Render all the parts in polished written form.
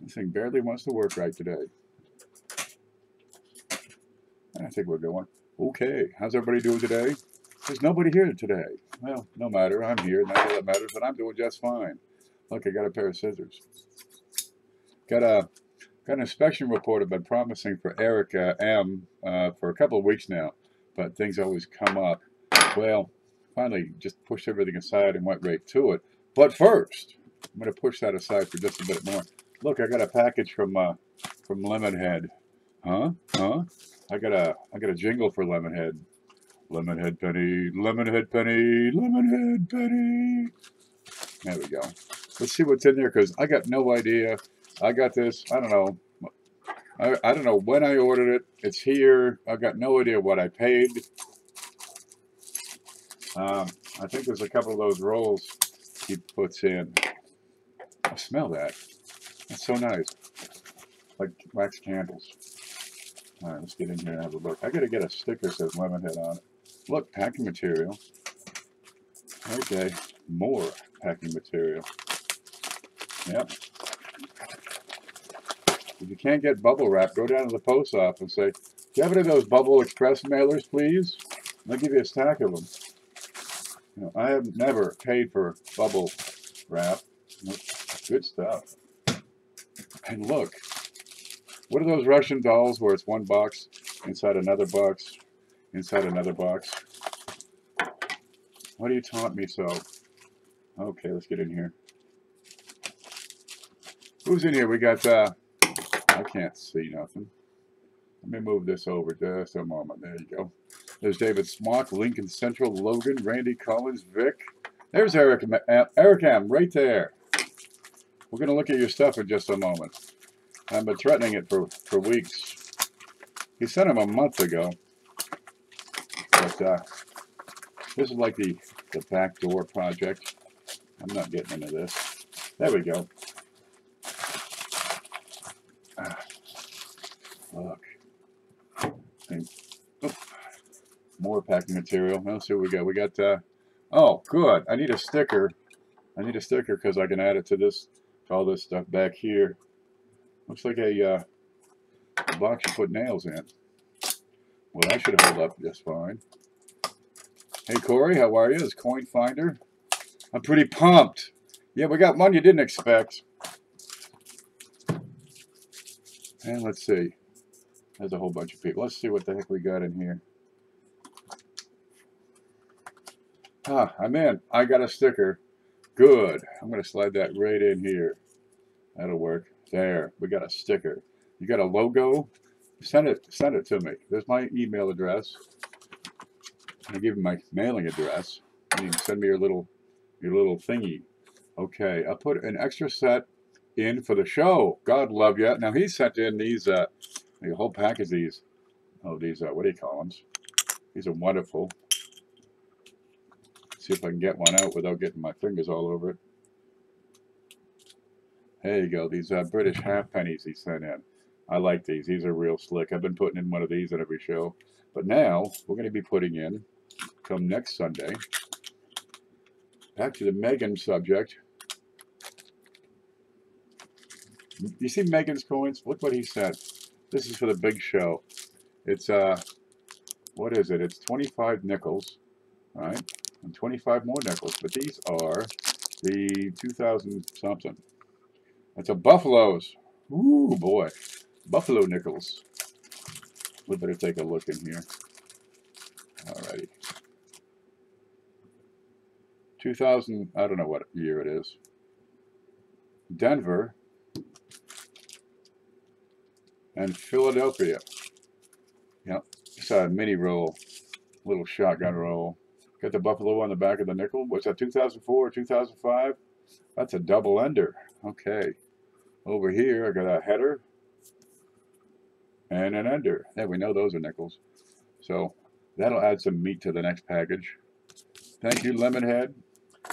This thing barely wants to work right today. I think we're going. Okay, how's everybody doing today? There's nobody here today. Well, no matter. I'm here. Not all that matters, but I'm doing just fine. Look, I got a pair of scissors. Got an inspection report I've been promising for Erica M for a couple of weeks now, but things always come up. Well, finally just pushed everything aside and went right to it. But first, I'm going to push that aside for just a bit more. Look, I got a package from Lemonhead. Huh? I got a jingle for Lemonhead. Lemonhead penny, Lemonhead penny, Lemonhead penny. There we go. Let's see what's in there, because I got no idea. I got this, I don't know. I don't know when I ordered it. It's here. I've got no idea what I paid. I think there's a couple of those rolls he puts in. I smell that. That's so nice. Like wax candles. All right, let's get in here and have a look. I got to get a sticker that says Lemonhead on it. Look, packing material. Okay, more packing material. Yep. If you can't get bubble wrap, go down to the post office and say, do you have any of those Bubble Express mailers, please? And I'll give you a stack of them. You know, I have never paid for bubble wrap. Good stuff. And look, what are those Russian dolls where it's one box inside another box, inside another box? Why do you taunt me so? Okay, let's get in here. Who's in here? We got, I can't see nothing. Let me move this over just a moment. There you go. There's David Smock, Lincoln Central, Logan, Randy Collins, Vic. There's Eric M. right there. We're going to look at your stuff in just a moment. I've been threatening it for weeks. He sent him a month ago. But this is like the backdoor project. I'm not getting into this. There we go. Look. And, more packing material. Let's see what we got. We got, oh, good. I need a sticker. I need a sticker because I can add it to this, to all this stuff back here. Looks like a box you put nails in. Well, that should hold up just fine. Hey, Corey, how are you? It's Coin Finder. I'm pretty pumped. Yeah, we got one you didn't expect. And let's see. There's a whole bunch of people. Let's see what the heck we got in here. Ah, I'm in. I got a sticker. Good. I'm going to slide that right in here. That'll work. There. We got a sticker. You got a logo? Send it to me. There's my email address. I'll give you my mailing address. And you can send me your little thingy. Okay. I'll put an extra set in for the show. God love you. Now he sent in these a whole package of these. Oh, these what do you call them? These are wonderful. See if I can get one out without getting my fingers all over it. There you go. These British half pennies he sent in. I like these. These are real slick. I've been putting in one of these at every show. But now we're going to be putting in, come next Sunday, back to the Megan subject. You see Megan's coins? Look what he sent. This is for the big show. It's, what is it? It's 25 nickels, all right? And 25 more nickels. But these are the 2000 something. That's a Buffalo's. Ooh, boy. Buffalo nickels. We better take a look in here. Alrighty. 2000, I don't know what year it is. Denver and Philadelphia. Yep. It's a mini roll. Little shotgun roll. Got the Buffalo on the back of the nickel. What's that, 2004 or 2005? That's a double ender. Okay. Over here, I got a header and an ender. Yeah, we know those are nickels. So that'll add some meat to the next package. Thank you, Lemonhead.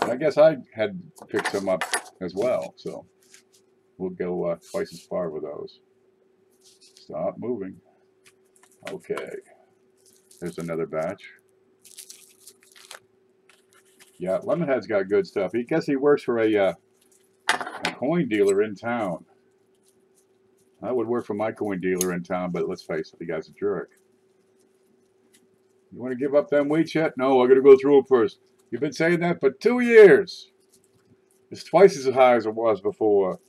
And I guess I had picked some up as well. So we'll go twice as far with those. Stop moving. Okay. There's another batch. Yeah, Lemonhead's got good stuff. He guess he works for a coin dealer in town. I would work for my coin dealer in town, but let's face it, the guy's a jerk. You want to give up them weights yet? No, I got to go through them first. You've been saying that for 2 years. It's twice as high as it was before.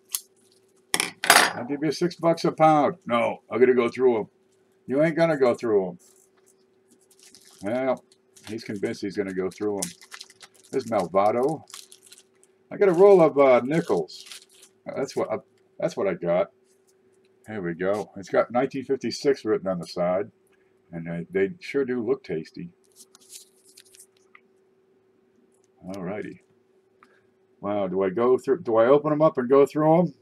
I'll give you $6 a pound. No, I got to go through them. You ain't gonna go through them. Well, he's convinced he's gonna go through them. There's Malvado. I got a roll of nickels. That's what I got. Here we go. It's got 1956 written on the side, and they sure do look tasty. Alrighty. Wow. Do I open them up and go through them?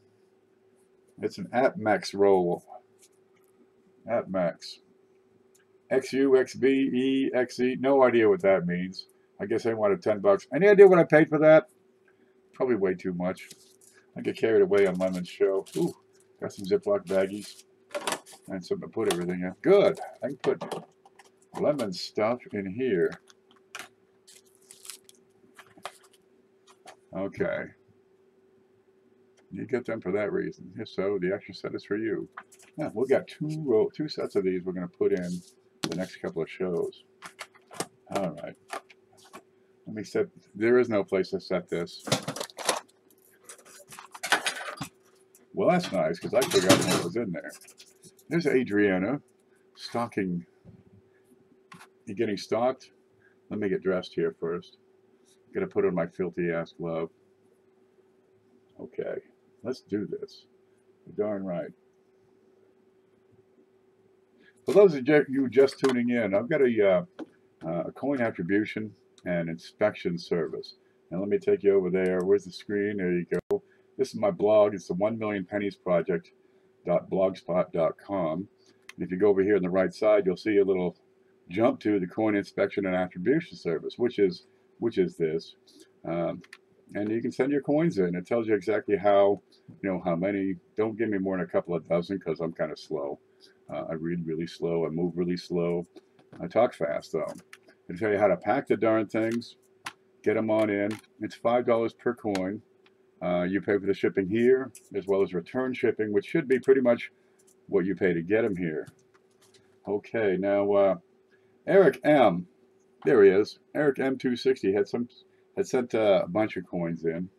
It's an AppMax roll. AppMax. XU, XB, E, XE. No idea what that means. I guess I wanted $10. Any idea what I paid for that? Probably way too much. I get carried away on Lemon's show. Ooh, got some Ziploc baggies and something to put everything in. Good. I can put Lemon's stuff in here. Okay. You get them for that reason. If so, the extra set is for you. Yeah, we've got two sets of these we're going to put in the next couple of shows. All right. Let me set. There is no place to set this. Well, that's nice because I forgot what was in there. There's Adriana stocking. You getting stocked? Let me get dressed here first. Got to put on my filthy ass glove. Okay, let's do this. You're darn right. For those of you just tuning in, I've got a coin attribution and inspection service. Now let me take you over there. Where's the screen? There you go. This is my blog. It's the 1millionpenniesproject.blogspot.com. And if you go over here on the right side, you'll see a little jump to the coin inspection and attribution service, which is this. And you can send your coins in. It tells you exactly how many. Don't give me more than a couple of dozen because I'm kind of slow. I read really slow. I move really slow. I talk fast though. It'll tell you how to pack the darn things, get them on in. It's $5 per coin. You pay for the shipping here as well as return shipping, which should be pretty much what you pay to get them here. Okay, now Eric M. There he is. Eric M260 had sent a bunch of coins in.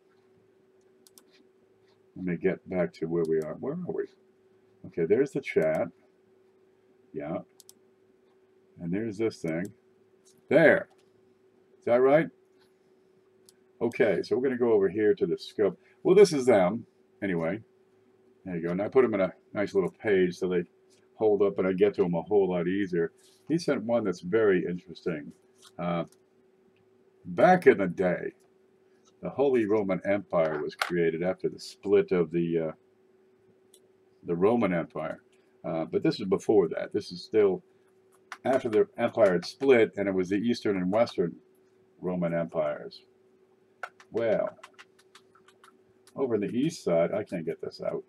Let me get back to where we are. Where are we? Okay, there's the chat. Yeah. And there's this thing. There. Is that right? Okay, so we're going to go over here to the scope. Well, this is them. Anyway, there you go. And I put them in a nice little page so they hold up and I get to them a whole lot easier. He sent one that's very interesting. Back in the day, the Holy Roman Empire was created after the split of the Roman Empire. But this is before that. This is still after the empire had split, and it was the Eastern and Western Roman empires. Well, over on the east side, I can't get this out.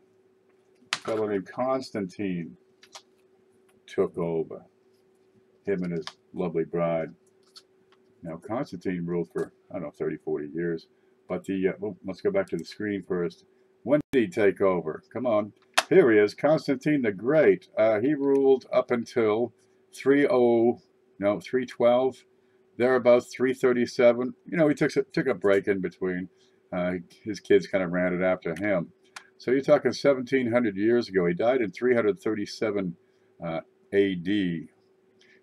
A fellow named Constantine took over. Him and his lovely bride. Now, Constantine ruled for, I don't know, 30, 40 years. But let's go back to the screen first. When did he take over? Come on. Here he is, Constantine the Great. He ruled up until 312, thereabouts, 337. You know, he took a break in between. His kids kind of ran it after him. So you're talking 1,700 years ago. He died in 337 A.D.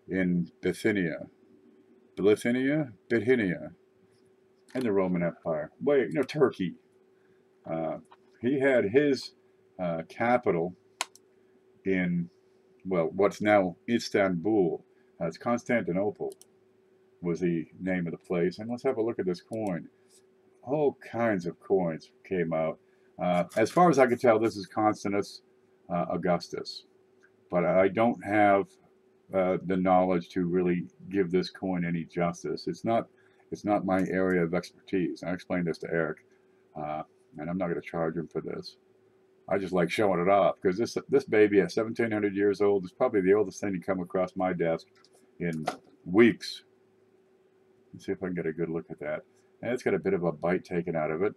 in Bithynia, in the Roman Empire. Wait, Turkey. He had his capital in, well, what's now Istanbul. It's Constantinople was the name of the place. And let's have a look at this coin. All kinds of coins came out. As far as I can tell, this is Constantinus Augustus. But I don't have the knowledge to really give this coin any justice. It's not my area of expertise. I explained this to Eric, and I'm not going to charge him for this. I just like showing it off because this baby at 1,700 years old is probably the oldest thing to come across my desk in weeks. Let's see if I can get a good look at that. And it's got a bit of a bite taken out of it.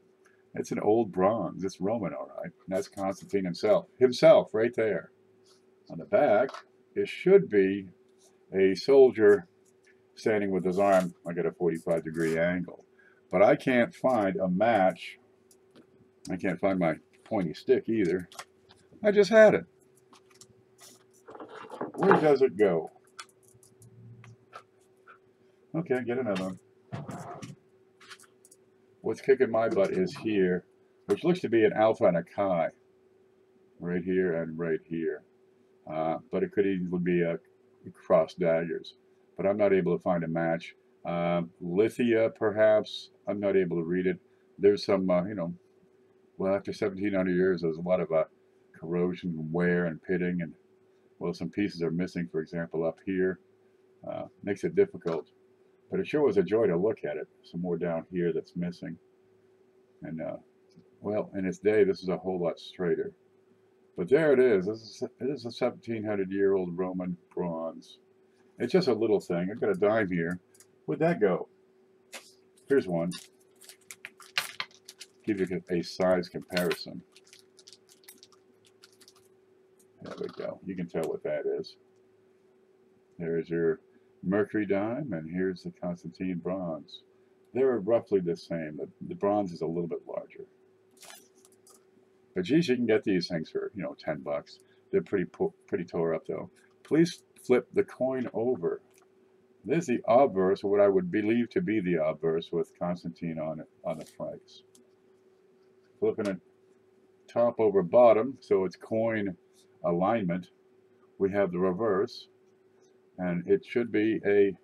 It's an old bronze. It's Roman, all right. And that's Constantine himself right there. On the back, it should be a soldier standing with his arm like at a 45-degree angle. But I can't find a match. I can't find my pointy stick either. I just had it. Where does it go? Okay, get another one. What's kicking my butt is here, which looks to be an alpha and a chi. Right here and right here. But it could easily be a cross daggers. But I'm not able to find a match. Lithia, perhaps. I'm not able to read it. There's some, well, after 1,700 years, there's a lot of corrosion, wear, and pitting, and well, some pieces are missing. For example, up here, makes it difficult. But it sure was a joy to look at it. Some more down here that's missing, and well, in its day, this is a whole lot straighter. But there it is. It is a 1,700-year-old Roman bronze. It's just a little thing. I've got a dime here. Where'd that go? Here's one. Give you a size comparison. There we go. You can tell what that is. There's your Mercury dime, and here's the Constantine bronze. They're roughly the same. The bronze is a little bit larger. But geez, you can get these things for, $10. They're pretty tore up though. Please flip the coin over. There's the obverse, or what I would believe to be the obverse, with Constantine on it, on the flanks. Flipping it top over bottom, so it's coin alignment. We have the reverse, and it should be a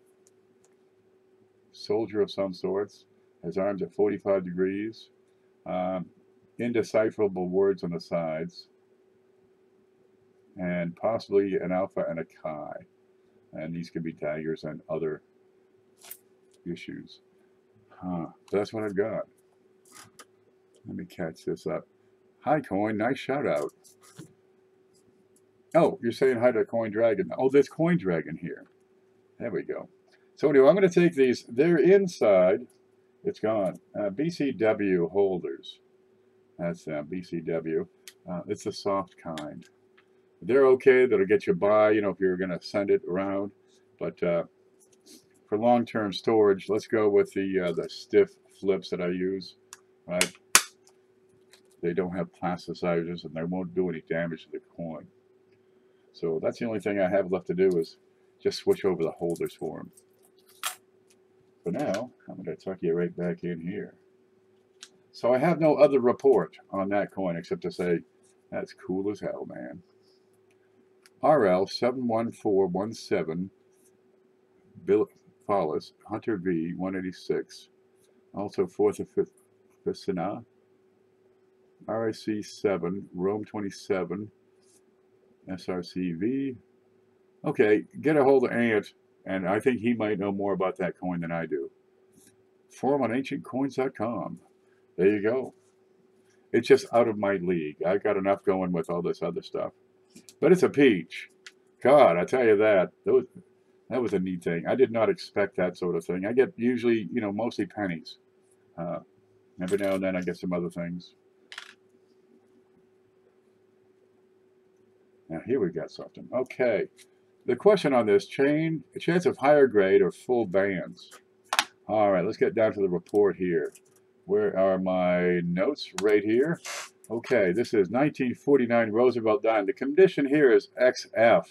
soldier of some sorts. His arms at 45 degrees. Indecipherable words on the sides, and possibly an alpha and a chi, and these could be daggers and other issues. That's what I've got. Let me catch this up. Hi, Coin. Nice shout out. Oh, you're saying hi to Coin Dragon. Oh, there's Coin Dragon here. There we go. So anyway, I'm going to take these. They're inside. It's gone. BCW holders. That's BCW. It's the soft kind. They're okay. That'll get you by, if you're going to send it around. But for long-term storage, let's go with the stiff flips that I use. Right? They don't have plasticizers, and they won't do any damage to the coin. So that's the only thing I have left to do is just switch over the holders for them. For now, I'm going to tuck you right back in here. So I have no other report on that coin except to say, that's cool as hell, man. RL 71417, Bill Follis, Hunter V 186, also 4th of 5th Vicina, RIC 7, Rome 27, SRCV. Okay, get a hold of Ant, and I think he might know more about that coin than I do. Forum on ancientcoins.com. There you go. It's just out of my league. I got enough going with all this other stuff. But it's a peach. God, I tell you that. That was a neat thing. I did not expect that sort of thing. I get usually, mostly pennies. Every now and then I get some other things. Now here we got something. Okay. The question on this, chance of higher grade or full bands. All right, let's get down to the report here. Where are my notes? Right here. Okay, this is 1949 Roosevelt dime. The condition here is XF.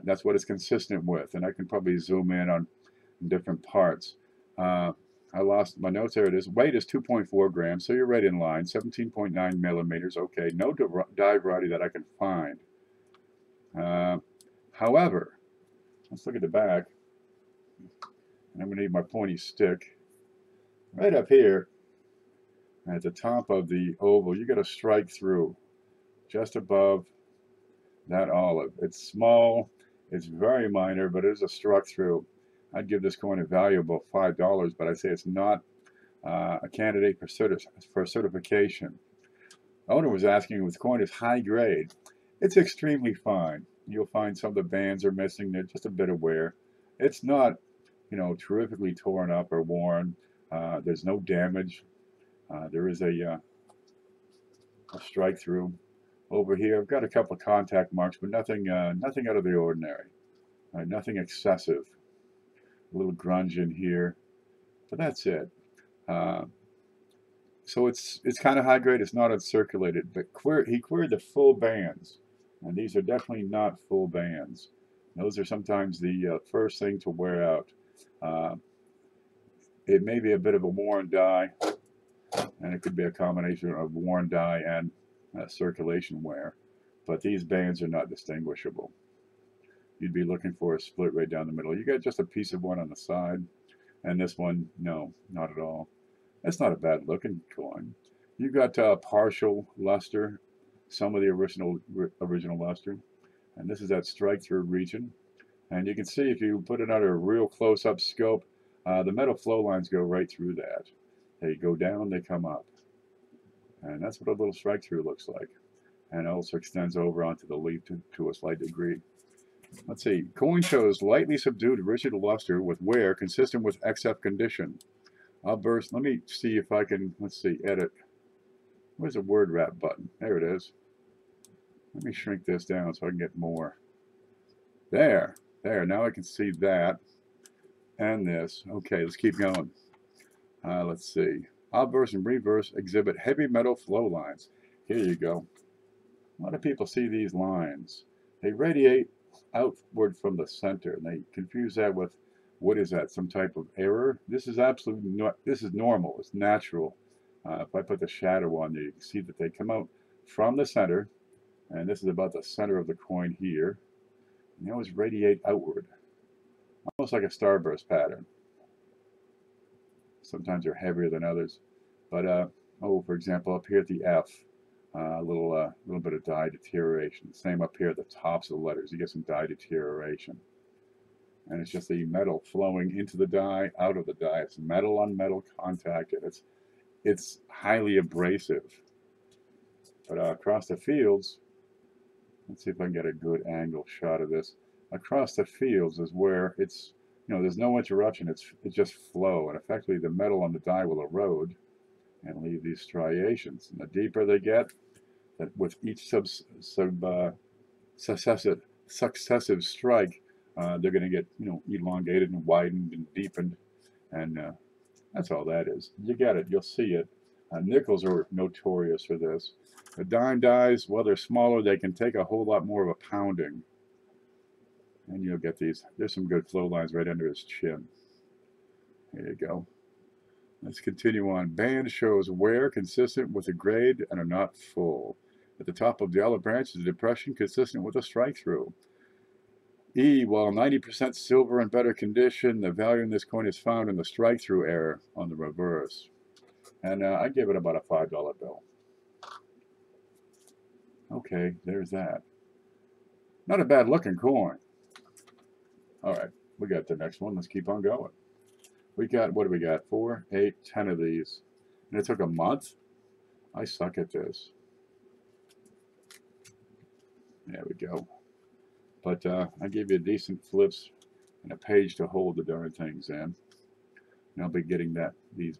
That's what it's consistent with, and I can probably zoom in on different parts. I lost my notes. There it is. Weight is 2.4 grams, so you're right in line. 17.9 millimeters. Okay, no die variety that I can find. However, let's look at the back. I'm going to need my pointy stick. Right up here, at the top of the oval, you got to strike through just above that olive. It's small, it's very minor, but it is a struck through. I'd give this coin a value of about $5, but I say it's not a candidate for certification. Owner was asking if the coin is high grade. It's extremely fine. You'll find some of the bands are missing. They're just a bit of wear. It's not, terrifically torn up or worn. There's no damage. There is a strike through over here. I've got a couple of contact marks, but nothing out of the ordinary. Nothing excessive. A little grunge in here, but that's it. So it's kind of high grade. It's not uncirculated, but he queried the full bands, and these are definitely not full bands. Those are sometimes the first thing to wear out. It may be a bit of a worn die, and it could be a combination of worn die and circulation wear, but these bands are not distinguishable. You'd be looking for a split right down the middle. You got just a piece of one on the side, and this one, no, not at all. That's not a bad looking coin. You got partial luster, some of the original luster, and this is that strike through region. And you can see if you put it under a real close up scope, the metal flow lines go right through that. They go down, they come up. And that's what a little strike through looks like. And it also extends over onto the leaf to a slight degree. Let's see, coin shows lightly subdued rigid luster with wear consistent with XF condition. Let me see if I can, let's see, edit. Where's the word wrap button? There it is. Let me shrink this down so I can get more. There, now I can see that and this. Okay, let's keep going. Let's see. Obverse and reverse exhibit heavy metal flow lines. Here you go. A lot of people see these lines. They radiate outward from the center, and they confuse that with, what is that, some type of error? This is this is normal, it's natural. If I put the shadow on there, you can see that they come out from the center, and this is about the center of the coin here. And they always radiate outward, almost like a starburst pattern. Sometimes they're heavier than others, but for example, up here at the F, a little bit of dye deterioration. Same up here at the tops of the letters, you get some dye deterioration. And it's just the metal flowing into the die, out of the die. It's metal on metal contact, and it's highly abrasive. But across the fields, let's see if I can get a good angle shot of this. Across the fields is where it's, there's no interruption. It's just flow, and effectively the metal on the die will erode and leave these striations. And the deeper they get, that with each successive strike, they're going to get, elongated and widened and deepened, and that's all that is. You get it. You'll see it. Nickels are notorious for this. The dime dies, well, they're smaller. They can take a whole lot more of a pounding, and you'll get these. There's some good flow lines right under his chin. There you go. Let's continue on. Band shows wear consistent with the grade and are not full. At the top of the olive branch is a depression consistent with a strike through. E, while 90% silver in better condition, the value in this coin is found in the strike through error on the reverse. And I give it about a $5 bill. Okay, there's that. Not a bad looking coin. All right, we got the next one. Let's keep on going. We got, what do we got? 4, 8, 10 of these. And it took a month? I suck at this. There we go. But I gave you decent flips and a page to hold the darn things in. And I'll be getting these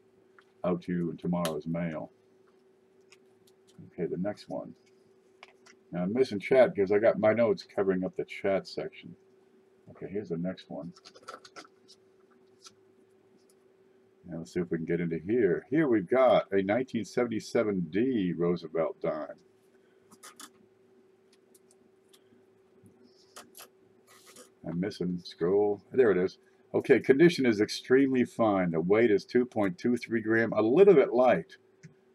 out to you in tomorrow's mail. Okay, the next one. Now I'm missing chat because I got my notes covering up the chat section. Okay, here's the next one. Now let's see if we can get into here. Here we've got a 1977D Roosevelt dime. I'm missing scroll. There it is. Okay, condition is extremely fine. The weight is 2.23 gram, a little bit light.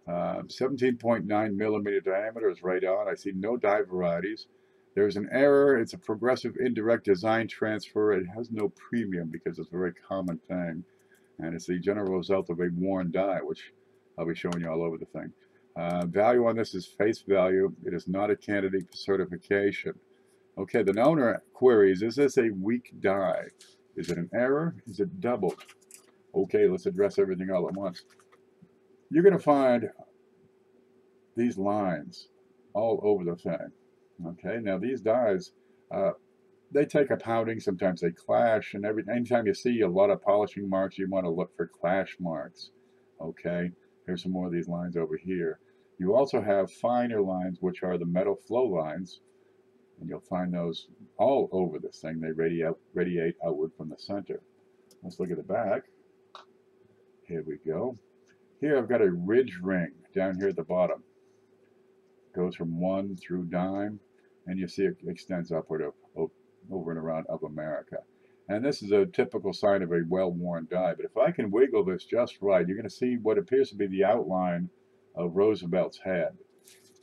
17.9 millimeter diameter is right on. I see no die varieties. There's an error. It's a progressive indirect design transfer. It has no premium because it's a very common thing. And it's the general result of a worn die, which I'll be showing you all over the thing. Value on this is face value. It is not a candidate for certification. Okay, the owner queries, is this a weak die? Is it an error? Is it doubled? Okay, let's address everything all at once. You're going to find these lines all over the thing. Okay, now these dies, they take a pounding, sometimes they clash, and anytime you see a lot of polishing marks, you want to look for clash marks. Okay, Here's some more of these lines over here. You also have finer lines, which are the metal flow lines, and you'll find those all over this thing. They radiate outward from the center. Let's look at the back. Here we go. Here I've got a ridge ring down here at the bottom. Goes from 1 through dime, and you see it extends upward over and around of America. And this is a typical sign of a well-worn die. But if I can wiggle this just right, you're going to see what appears to be the outline of Roosevelt's head.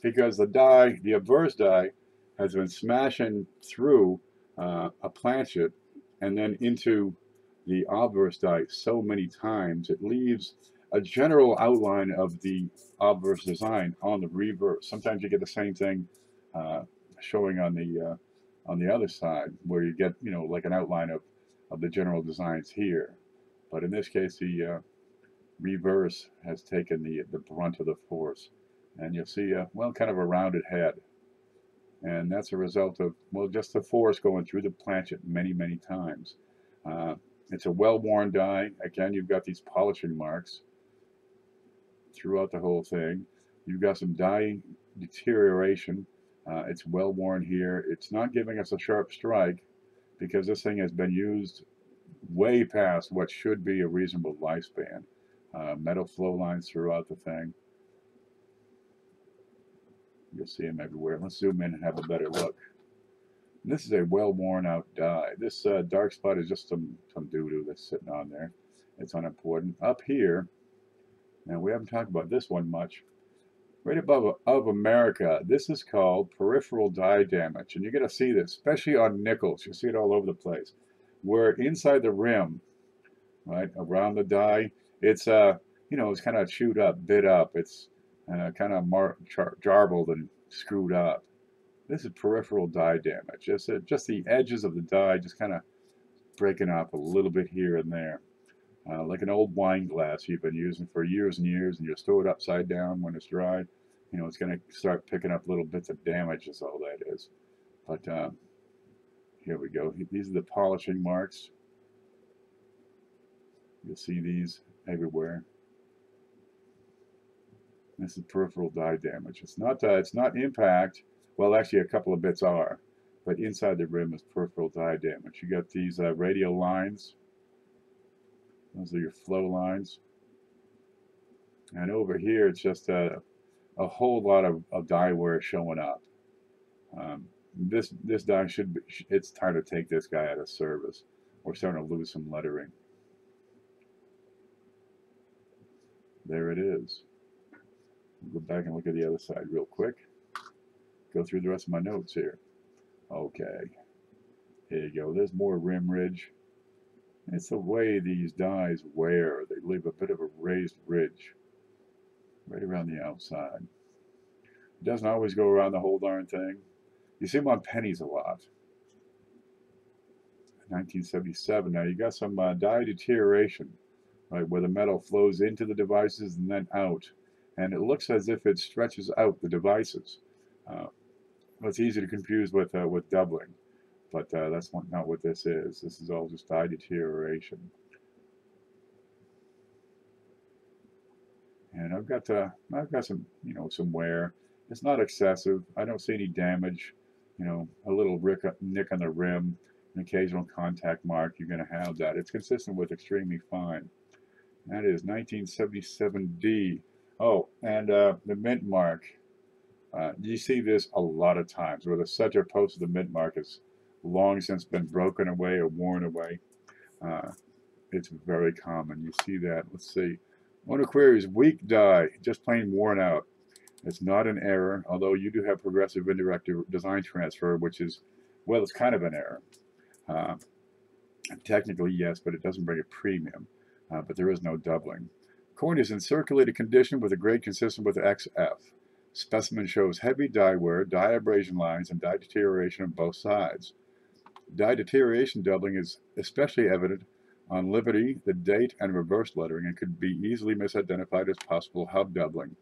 Because the die, the obverse die, has been smashing through a planchet and then into the obverse die so many times, it leaves a general outline of the obverse design on the reverse. Sometimes you get the same thing showing on the other side, where you get, you know, like an outline of the general designs here. But in this case, the reverse has taken the brunt of the force. And you'll see, well, kind of a rounded head. And that's a result of, well, just the force going through the planchet many, many times. It's a well-worn die. Again, you've got these polishing marks throughout the whole thing. You've got some die deterioration. It's well-worn here. It's not giving us a sharp strike because this thing has been used way past what should be a reasonable lifespan. Metal flow lines throughout the thing. You'll see them everywhere. Let's zoom in and have a better look. And this is a well-worn out die. This dark spot is just some doo-doo that's sitting on there. It's unimportant. Up here, and we haven't talked about this one much, right above of America, this is called peripheral die damage. And you're going to see this, especially on nickels. You'll see it all over the place. Where inside the rim, right, around the die, it's, you know, it's kind of chewed up, bit up. It's kind of jarbled and screwed up. This is peripheral die damage. Just the edges of the die just kind of breaking up a little bit here and there. Like an old wine glass you've been using for years and years, and you store it upside down when it's dry. You know, it's going to start picking up little bits of damage is all that is. But here we go. These are the polishing marks. You'll see these everywhere. This is peripheral die damage. It's not impact. Well, actually, a couple of bits are, but inside the rim is peripheral die damage. You got these radial lines. Those are your flow lines. And over here, it's just a whole lot of die wear showing up. This die should be, it's time to take this guy out of service. We're starting to lose some lettering. There it is. Go back and look at the other side real quick. Go through the rest of my notes here. Okay. Here you go. There's more rim ridge. It's the way these dies wear. They leave a bit of a raised ridge right around the outside. It doesn't always go around the whole darn thing. You see them on pennies a lot. 1977. Now you got some die deterioration, right, where the metal flows into the devices and then out. And it looks as if it stretches out the devices. It's easy to confuse with doubling, but that's not what this is. This is all just die deterioration. And I've got some, you know, some wear. It's not excessive. I don't see any damage. You know, a little nick on the rim, an occasional contact mark. You're going to have that. It's consistent with extremely fine. That is 1977D. Oh, and the mint mark. You see this a lot of times where the center post of the mint mark has long since been broken away or worn away. It's very common. You see that. Let's see. One of queries, weak die, just plain worn out. It's not an error, although you do have progressive indirect design transfer, which is, well, it's kind of an error. Technically, yes, but it doesn't bring a premium. But there is no doubling. Coin is in circulated condition with a grade consistent with XF. Specimen shows heavy die wear, die abrasion lines, and die deterioration on both sides. Die deterioration doubling is especially evident on livery, the date, and reverse lettering, and could be easily misidentified as possible hub doubling.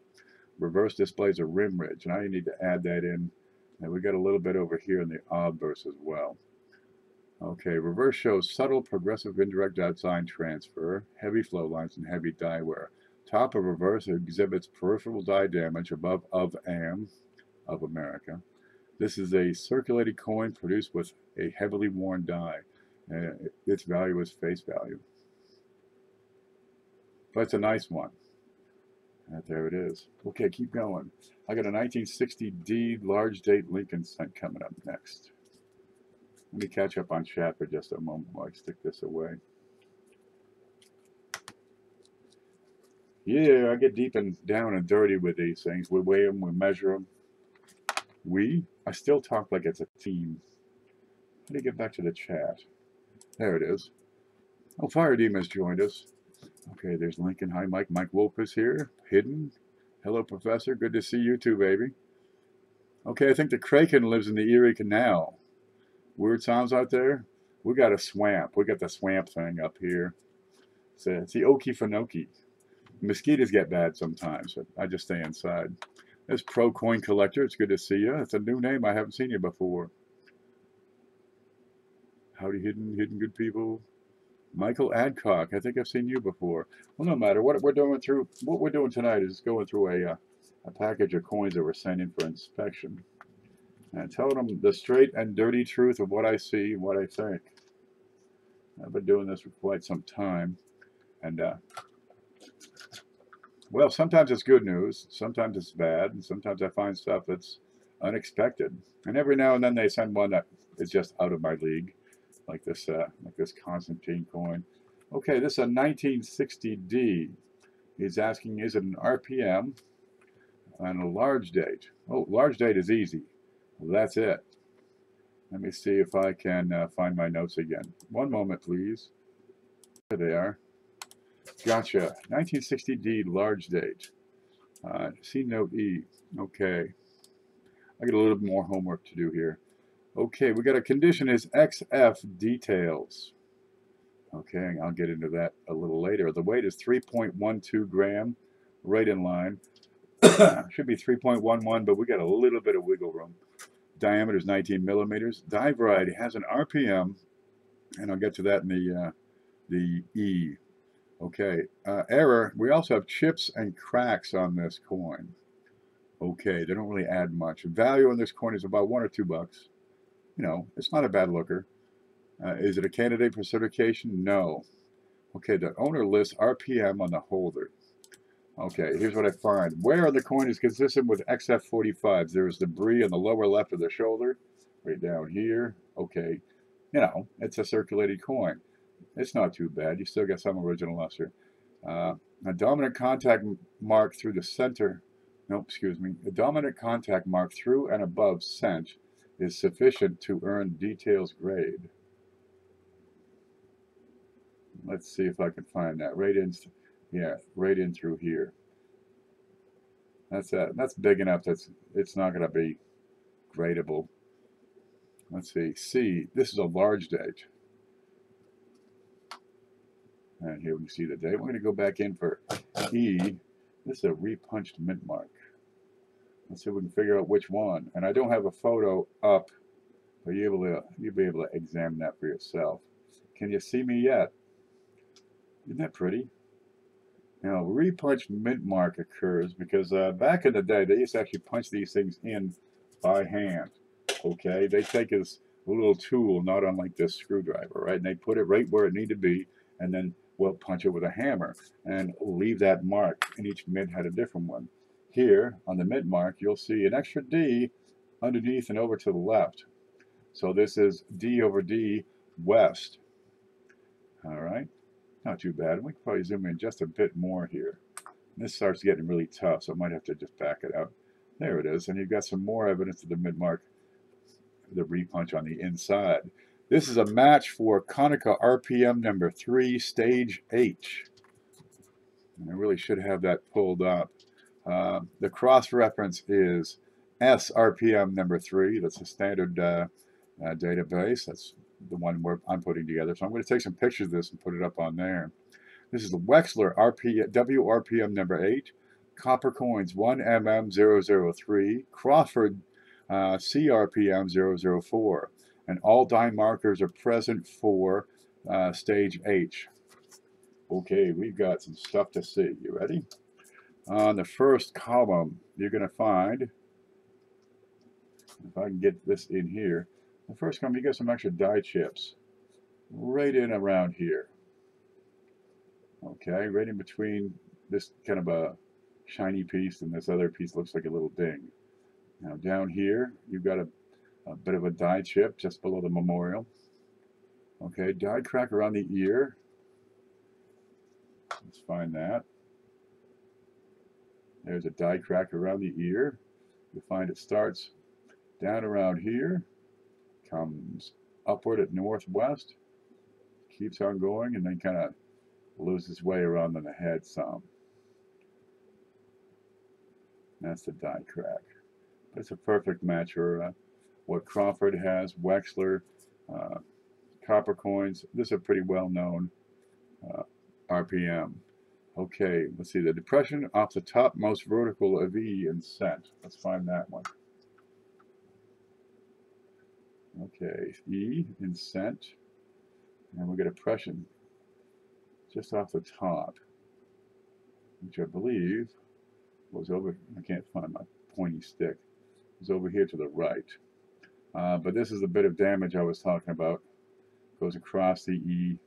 Reverse displays a rim ridge. Now you need to add that in. And we got a little bit over here in the obverse as well. Okay, reverse shows subtle progressive indirect design transfer, heavy flow lines, and heavy die wear. Top of reverse exhibits peripheral die damage above of America. This is a circulating coin produced with a heavily worn die. Its value is face value. But it's a nice one. And there it is. Okay, keep going. I got a 1960D large date Lincoln cent coming up next. Let me catch up on chat for just a moment while I stick this away. Yeah, I get deep and down and dirty with these things. We weigh them, we measure them. I still talk like it's a team. How do you get back to the chat? There it is. Oh, Fire Demon's joined us. Okay, there's Lincoln. Hi, Mike. Mike Wolf is here. Hidden. Hello, Professor. Good to see you too, baby. Okay, I think the Kraken lives in the Erie Canal. Weird sounds out there. We got a swamp. We got the swamp thing up here. It's the Okefenokee. Mosquitoes get bad sometimes, but I just stay inside. There's Pro Coin Collector. It's good to see you. It's a new name. I haven't seen you before. Howdy, hidden good people. Michael Adcock. I think I've seen you before. Well, no matter what we're doing tonight is going through a package of coins that we're sending for inspection and telling them the straight and dirty truth of what I see and what I think. I've been doing this for quite some time, and well, sometimes it's good news, sometimes it's bad, and sometimes I find stuff that's unexpected. And every now and then they send one that is just out of my league, like this Constantine coin. Okay, this is a 1960D. He's asking, is it an RPM and a large date? Oh, large date is easy. Well, that's it. Let me see if I can find my notes again. One moment, please. There they are. Gotcha. 1960D large date. C note E. Okay. I got a little bit more homework to do here. Okay, we got a condition is XF details. Okay, I'll get into that a little later. The weight is 3.12 gram, right in line. Should be 3.11, but we got a little bit of wiggle room. Diameter is 19 millimeters. Die variety has an RPM, and I'll get to that in the E. Okay, error. We also have chips and cracks on this coin. Okay, they don't really add much. Value on this coin is about $1 or $2. You know, it's not a bad looker. Is it a candidate for certification? No. Okay, the owner lists RPM on the holder. Okay, here's what I find. Wear on the coin is consistent with XF45s. There is debris on the lower left of the shoulder, right down here. Okay, you know, it's a circulating coin. It's not too bad. You still got some original luster. A dominant contact mark through the center. No, excuse me. A dominant contact mark through and above cent is sufficient to earn details grade. Let's see if I can find that. Right in, yeah, right in through here. That's big enough that it's not going to be gradable. Let's see. C. This is a large date. And here we see the date. We're going to go back in for E. This is a repunched mint mark. Let's see if we can figure out which one. And I don't have a photo up, but you'll be able to examine that for yourself. Can you see me yet? Isn't that pretty? Now, repunched mint mark occurs because back in the day, they used to actually punch these things in by hand. Okay, they take this little tool, not unlike this screwdriver, right? And they put it right where it needed to be, and then we'll punch it with a hammer and leave that mark. And each mint had a different one. Here on the mint mark, you'll see an extra D underneath and over to the left. So this is D over D west. All right. Not too bad. We can probably zoom in just a bit more here. This starts getting really tough, so I might have to just back it out. There it is. And you've got some more evidence of the mid-mark, the repunch on the inside. This is a match for Konica RPM number 3, stage H. And I really should have that pulled up. The cross-reference is S RPM number 3. That's a standard database. That's the one I'm putting together. So I'm going to take some pictures of this and put it up on there. This is the Wexler WRPM number 8, Copper Coins 1mm003, Crawford CRPM 004, and all die markers are present for stage H. Okay, we've got some stuff to see. You ready? On the first column, you're going to find, if I can get this in here, the first column, you got some extra die chips right in around here. Okay, right in between this kind of a shiny piece and this other piece looks like a little ding. Now down here, you've got a bit of a die chip just below the memorial. Okay, die crack around the ear. Let's find that. There's a die crack around the ear. You'll find it starts down around here, comes upward at northwest, keeps on going, and then kind of loses its way around on the head some. That's the die crack. But it's a perfect match for what Crawford has, Wexler, copper coins. This is a pretty well-known RPM. Okay, let's see, the depression off the topmost vertical of E in cent. Let's find that one. Okay, E in cent, and we get a depression just off the top, which I believe was over, I can't find my pointy stick, it was over here to the right. But this is the bit of damage I was talking about. Goes across the E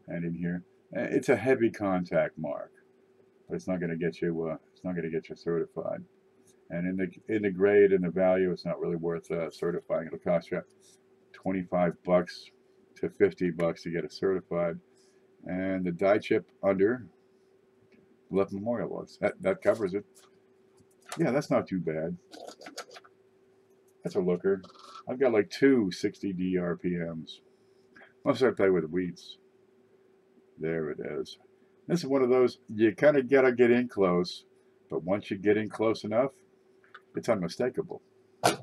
and in here. It's a heavy contact mark, but it's not going to get you. It's not going to get you certified. And in the grade and the value, it's not really worth certifying. It'll cost you $25 to $50 to get it certified. And the die chip under left memorial was that covers it. Yeah, that's not too bad. That's a looker. I've got like two 60D RPMs. Once I play with wheats. There it is. This is one of those, you kind of gotta get in close, but once you get in close enough, it's unmistakable. Can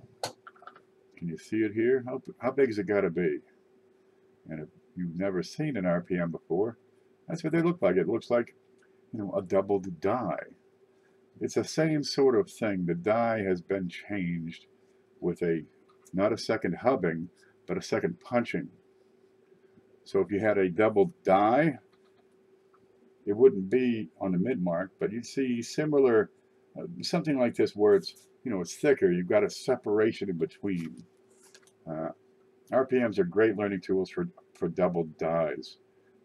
you see it here? How big has it got to be? And if you've never seen an RPM before, that's what they look like. It looks like, you know, a doubled die. It's the same sort of thing. The die has been changed with not a second hubbing, but a second punching. So if you had a double die, it wouldn't be on the mid mark, but you'd see similar, something like this where it's, you know, it's thicker. You've got a separation in between. RPMs are great learning tools for double dies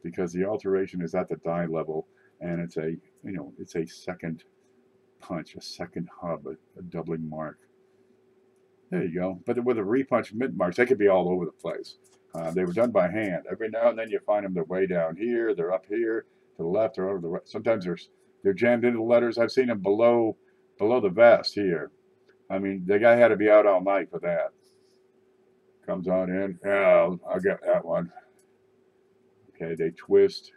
because the alteration is at the die level, and it's a, you know, it's a second punch, a second hub, a doubling mark. There you go. But with the repunch mid marks, they could be all over the place. They were done by hand. Every now and then you find them, they're way down here, they're up here, to the left or over the right. Sometimes they're jammed into the letters. I've seen them below the vest here. I mean, the guy had to be out all night for that. Comes on in. Yeah, I'll get that one. Okay, they twist.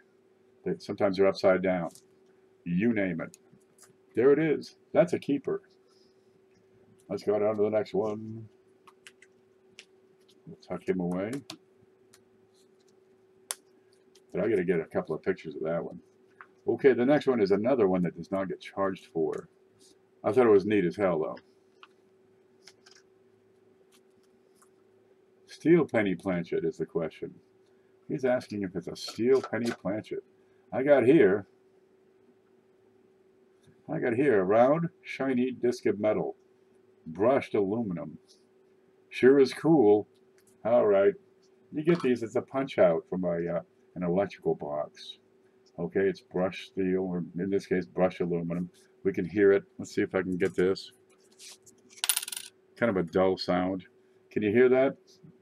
Sometimes they're upside down. You name it. There it is. That's a keeper. Let's go down to the next one. We'll tuck him away. But I got to get a couple of pictures of that one. Okay, the next one is another one that does not get charged for. I thought it was neat as hell, though. Steel penny planchet is the question. He's asking if it's a steel penny planchet. I got here a round, shiny disc of metal, brushed aluminum. Sure is cool. All right. You get these as a punch out from an electrical box. Okay, it's brushed steel, or in this case, brushed aluminum. We can hear it. Let's see if I can get this. Kind of a dull sound. Can you hear that?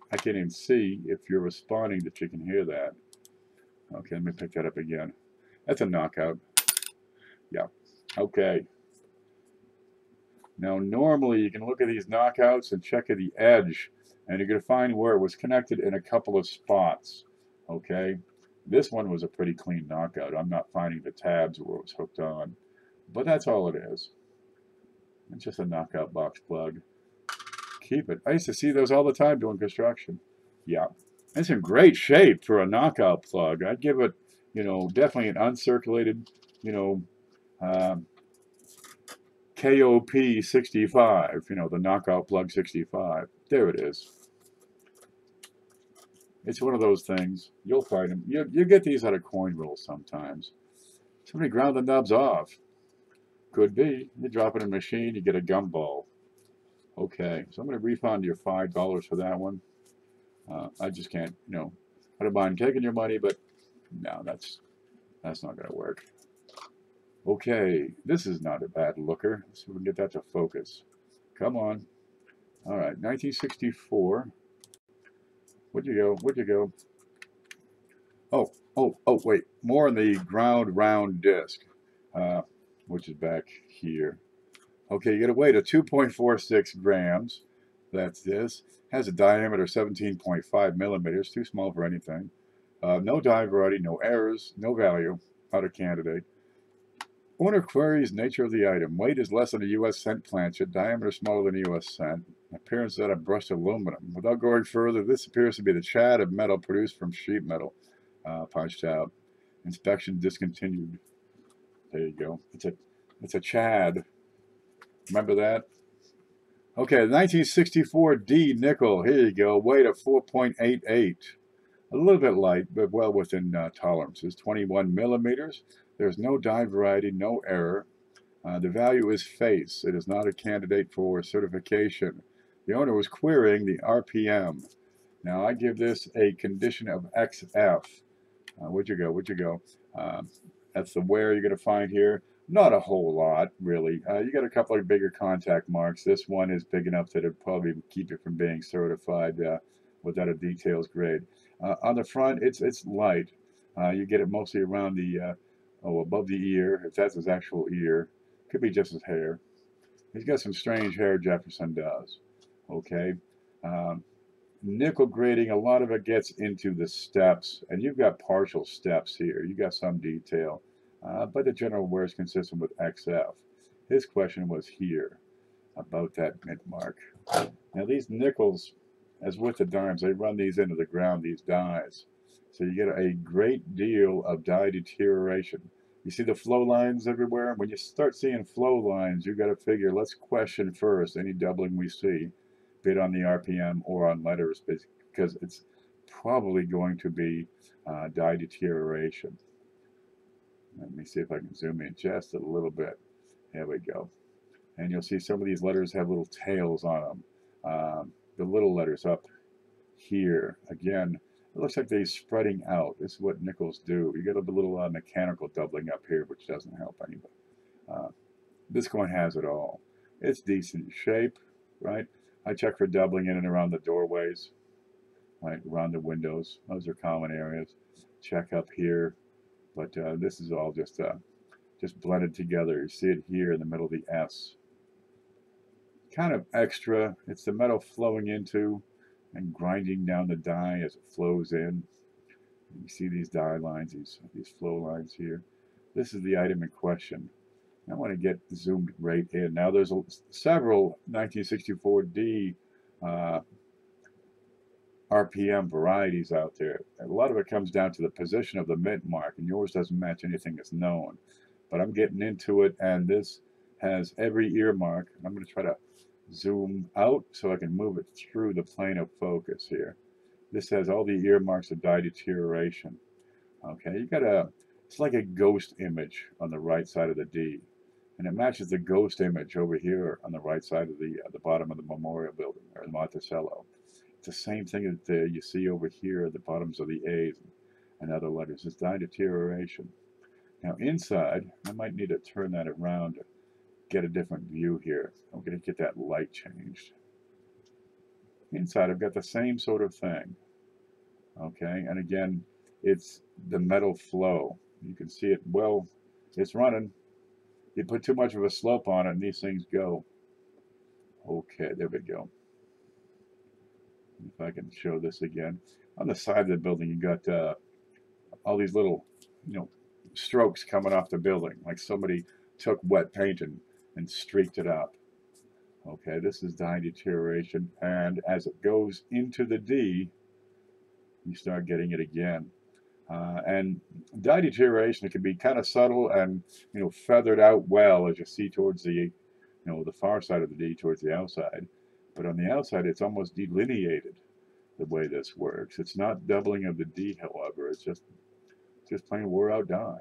I can't even see if you're responding that you can hear that. Okay, let me pick that up again. That's a knockout. Yeah. Okay. Now, normally you can look at these knockouts and check at the edge, and you're going to find where it was connected in a couple of spots. Okay. This one was a pretty clean knockout. I'm not finding the tabs where it was hooked on, but that's all it is. It's just a knockout box plug. Keep it. I used to see those all the time doing construction. Yeah. It's in great shape for a knockout plug. I'd give it, you know, definitely an uncirculated, you know, KOP 65, you know, the knockout plug 65. There it is. It's one of those things. You'll find them. You get these out of coin rolls sometimes. Somebody ground the nubs off. Could be. You drop it in a machine, you get a gumball. Okay, so I'm going to refund your $5 for that one. I just can't, I don't mind taking your money, but no, that's not going to work. Okay, this is not a bad looker. Let's see if we can get that to focus. Come on. All right, 1964. Where'd you go? Where'd you go? Oh, wait. More on the ground round disc, which is back here. Okay, you got to weigh to 2.46 grams. That's this. Has a diameter 17.5 millimeters. Too small for anything. No die variety, no errors, no value. Out of candidate. Owner queries nature of the item. Weight is less than a U.S. cent planchet. Diameter smaller than a U.S. cent. Appearance that of brushed aluminum. Without going further, this appears to be the chad of metal produced from sheet metal. Punched out. Inspection discontinued. There you go. It's a chad. Remember that? Okay, 1964 D nickel. Here you go. Weight of 4.88. A little bit light, but well within tolerances. 21 millimeters. There's no die variety, no error. The value is face. It is not a candidate for certification. The owner was querying the RPM. Now I give this a condition of XF. Where'd you go? Where'd you go? That's the wear you're going to find here. Not a whole lot, really. You got a couple of bigger contact marks. This one is big enough that it'd probably keep it from being certified without a details grade. On the front, it's light. You get it mostly around the, above the ear, if that's his actual ear. Could be just his hair. He's got some strange hair, Jefferson does. Okay. Nickel grading, a lot of it gets into the steps, and you've got partial steps here. You got some detail, but the general wear is consistent with XF. His question was here about that mint mark. Now these nickels, as with the dimes, they run these into the ground, these dies. So you get a great deal of die deterioration. You see the flow lines everywhere? When you start seeing flow lines, you got to figure, let's question first any doubling we see, be it on the RPM or on letters, because it's probably going to be die deterioration. Let me see if I can zoom in just a little bit. There we go. And you'll see some of these letters have little tails on them. The little letters up here, again, it looks like they're spreading out. This is what nickels do. You get a little mechanical doubling up here, which doesn't help anybody. This coin has it all. It's decent shape, right? I check for doubling in and around the doorways, right, around the windows. Those are common areas. Check up here, but this is all just blended together. You see it here in the middle of the S. Kind of extra. It's the metal flowing into and grinding down the die as it flows in. You see these die lines, these flow lines here. This is the item in question. I want to get zoomed right in. Now there's several 1964D RPM varieties out there. A lot of it comes down to the position of the mint mark, and yours doesn't match anything that's known. But I'm getting into it, and this has every ear mark. I'm going to try to zoom out so I can move it through the plane of focus here. This has all the ear marks of die deterioration. Okay, you got it's like a ghost image on the right side of the D. And it matches the ghost image over here on the right side of the bottom of the memorial building, or the Monticello. It's the same thing that you see over here at the bottoms of the A's and other letters. It's die deterioration. Now inside, I might need to turn that around to get a different view here. I'm going to get that light changed. Inside, I've got the same sort of thing. Okay, and again, it's the metal flow. You can see it, well, it's running. You put too much of a slope on it and these things go. Okay, there we go. If I can show this again. On the side of the building, you got all these little, strokes coming off the building, like somebody took wet paint and streaked it up. Okay, this is die deterioration, and as it goes into the D, you start getting it again. And die deterioration, it can be kind of subtle and feathered out well as you see towards the the far side of the D towards the outside. But on the outside, it's almost delineated the way this works. It's not doubling of the D, however. It's just plain wore out die.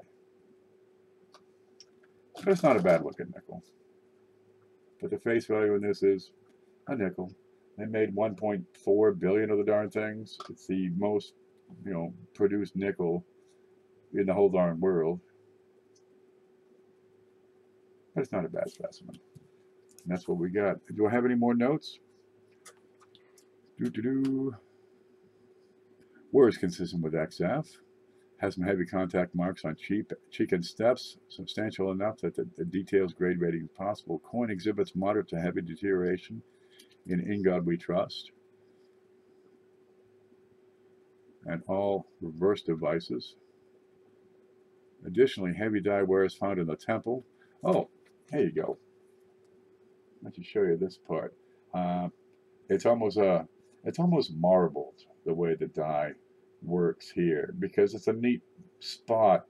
But it's not a bad looking nickel. But the face value in this is a nickel. They made 1.4 billion of the darn things. It's the most, produced nickel in the whole darn world. But it's not a bad specimen. And that's what we got. Do I have any more notes? Word is consistent with XF. Has some heavy contact marks on cheek and steps, substantial enough that the details grade rating is possible. Coin exhibits moderate to heavy deterioration. In God we trust. And all reverse devices. Additionally, heavy dye wear is found in the temple. Oh, there you go. Let me show you this part. It's almost marbled the way the dye works here, because it's a neat spot.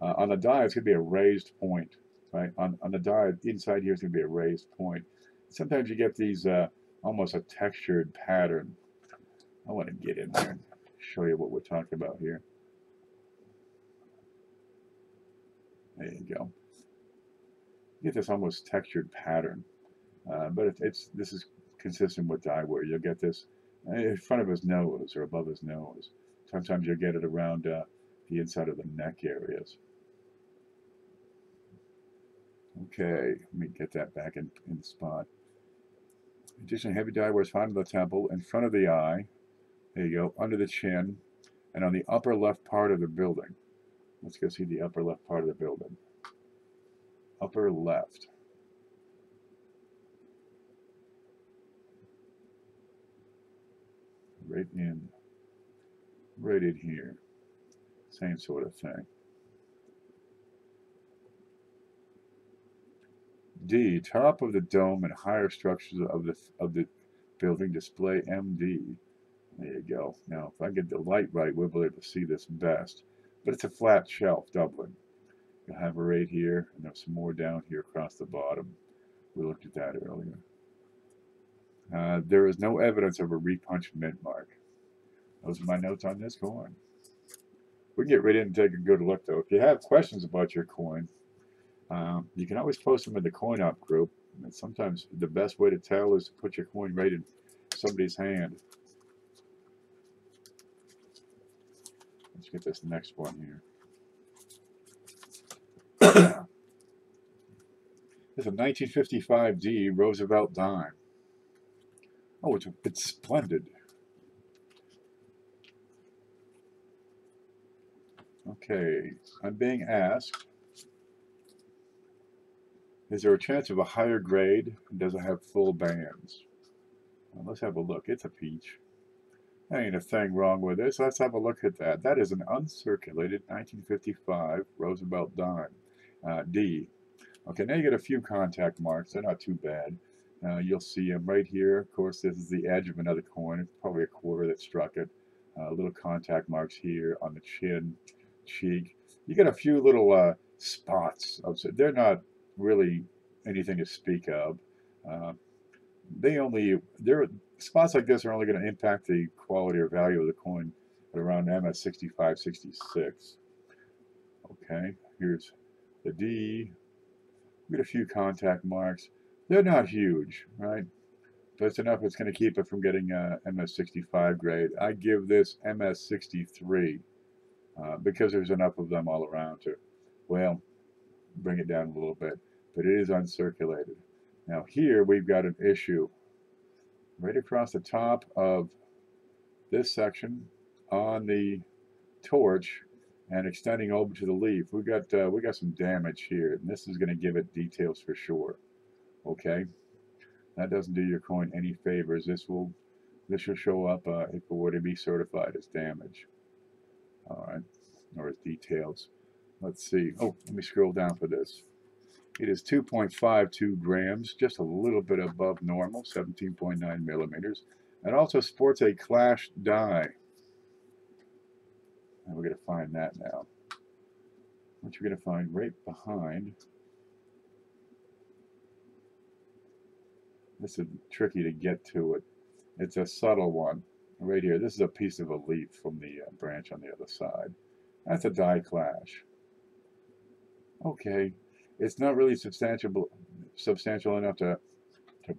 On the die, it's going to be a raised point, right? On the die, inside here is going to be a raised point. Sometimes you get these almost a textured pattern. I want to get in there and show you what we're talking about here. There you go. You get this almost textured pattern, but this is consistent with die wear. You'll get this in front of his nose or above his nose. Sometimes you'll get it around the inside of the neck areas. Okay, let me get that back in the spot. Additionally, heavy dye wear is found in the temple, in front of the eye, there you go, under the chin, and on the upper left part of the building. Let's go see the upper left part of the building. Upper left. Right in here. Same sort of thing. D, top of the dome and higher structures of the building display MD. There you go. Now, if I get the light right, we'll be able to see this best. But it's a flat shelf doubling. You'll have a right here, and there's some more down here across the bottom. We looked at that earlier. There is no evidence of a repunched mint mark. Those are my notes on this coin. We can get right in and take a good look, though. If you have questions about your coin, you can always post them in the coin op group. And sometimes the best way to tell is to put your coin right in somebody's hand. Let's get this next one here. It's a 1955 D Roosevelt dime. Oh, it's splendid. Okay, I'm being asked, is there a chance of a higher grade? Does it have full bands? Well, let's have a look. It's a peach. There ain't a thing wrong with this. Let's have a look at that. That is an uncirculated 1955 Roosevelt dime. D. Okay, now you get a few contact marks. They're not too bad. You'll see them right here. Of course, this is the edge of another coin. It's probably a quarter that struck it. Little contact marks here on the chin, cheek. You get a few little spots. They're not really anything to speak of. Spots like this are only going to impact the quality or value of the coin at around MS 65, 66. Okay, here's the D. We get a few contact marks. They're not huge, right? But it's enough. It's going to keep it from getting MS 65 grade. I give this MS 63 because there's enough of them all around to, well, bring it down a little bit. But it is uncirculated. Now here we've got an issue. Right across the top of this section on the torch and extending over to the leaf, we got some damage here, and this is going to give it details for sure. Okay, that doesn't do your coin any favors. This will show up if it were to be certified as damage. All right, or as details. Let's see. Oh, let me scroll down for this. It is 2.52 grams, just a little bit above normal, 17.9 millimeters. It also sports a clash die. And we're going to find that now. Which we're going to find right behind. This is tricky to get to it. It's a subtle one. Right here, this is a piece of a leaf from the branch on the other side. That's a die clash. Okay. it's not really substantial enough to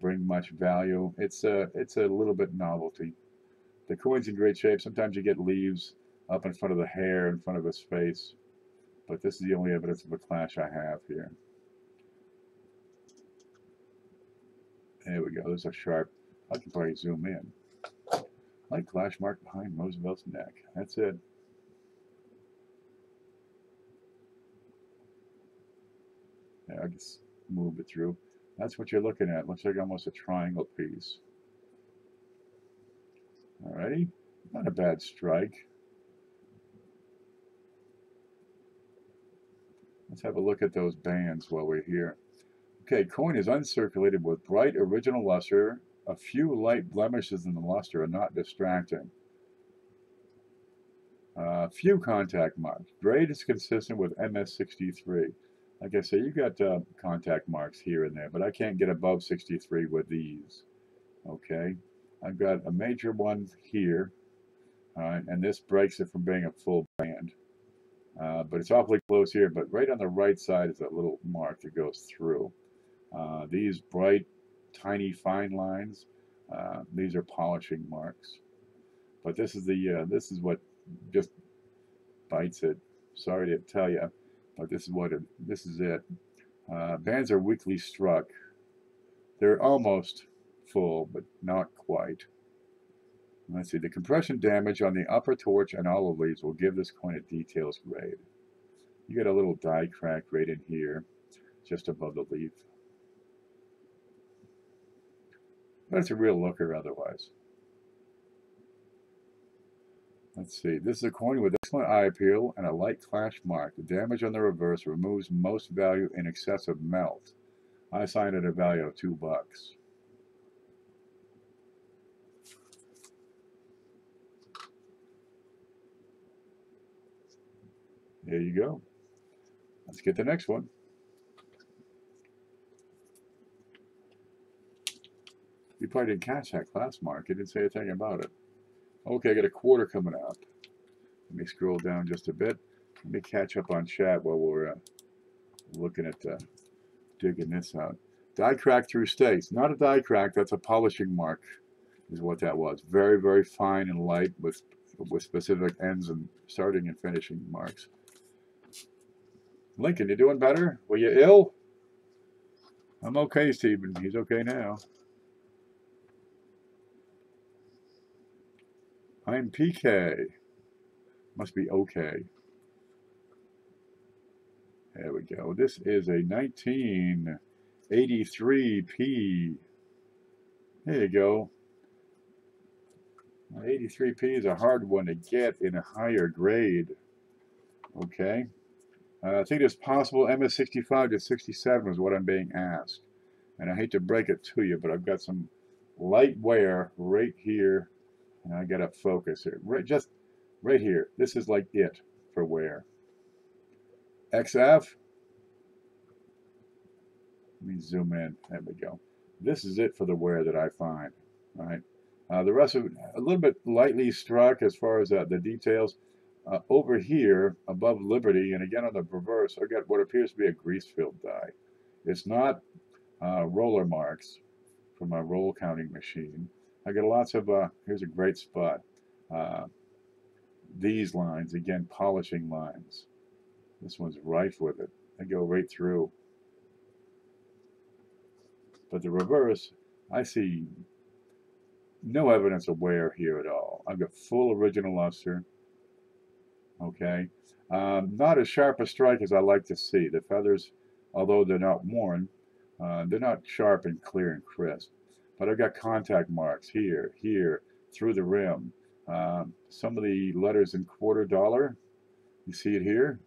bring much value. It's a little bit novelty. The coin's in great shape. Sometimes you get leaves up in front of the hair, in front of his face, but this is the only evidence of a clash I have here. There we go. There's a sharp. I can probably zoom in. Light clash mark behind Roosevelt's neck. That's it. Yeah, I just move it through. That's what you're looking at. Looks like almost a triangle piece. Alrighty, not a bad strike. Let's have a look at those bands while we're here. Okay, coin is uncirculated with bright original luster. A few light blemishes in the luster are not distracting. Few contact marks. Grade is consistent with MS63. Like I say, you got contact marks here and there, but I can't get above 63 with these. Okay, I've got a major one here, and this breaks it from being a full band. But it's awfully close here, but right on the right side is that little mark that goes through. These bright, tiny, fine lines, these are polishing marks. But this is what just bites it. Sorry to tell you, but this is it. Bands are weakly struck. They're almost full, but not quite. Let's see, the compression damage on the upper torch and olive leaves will give this coin a details grade. You get a little die crack right in here, just above the leaf. But it's a real looker otherwise. Let's see, this is a coin with excellent eye appeal and a light clash mark. The damage on the reverse removes most value in excess of melt. I assign it a value of $2. There you go. Let's get the next one. You probably didn't catch that class mark. It didn't say a thing about it. Okay, I got a quarter coming up. Let me scroll down just a bit. Let me catch up on chat while we're looking at digging this out. Die crack through stakes. Not a die crack, that's a polishing mark is what that was. Very, very fine and light with specific ends and starting and finishing marks. Lincoln, you doing better? Were you ill? I'm okay, Stephen. He's okay now. I'm PK. Must be okay. There we go. This is a 1983P. There you go. 83P is a hard one to get in a higher grade. Okay. I think it's possible MS65 to 67 is what I'm being asked. And I hate to break it to you, but I've got some light wear right here. And I got to focus here. Just right here. This is like it for wear. XF. Let me zoom in. There we go. This is it for the wear that I find. All right. The rest of it, a little bit lightly struck as far as the details. Over here, above Liberty, and again on the reverse, I've got what appears to be a grease-filled die. It's not roller marks from a roll counting machine. I got lots of, here's a great spot. These lines, again, polishing lines. This one's rife with it. They go right through. But the reverse, I see no evidence of wear here at all. I've got full original luster. Okay. Not as sharp a strike as I like to see. The feathers, although they're not worn, they're not sharp and clear and crisp. But I've got contact marks here, here, through the rim. Some of the letters in $quarter, you see it here?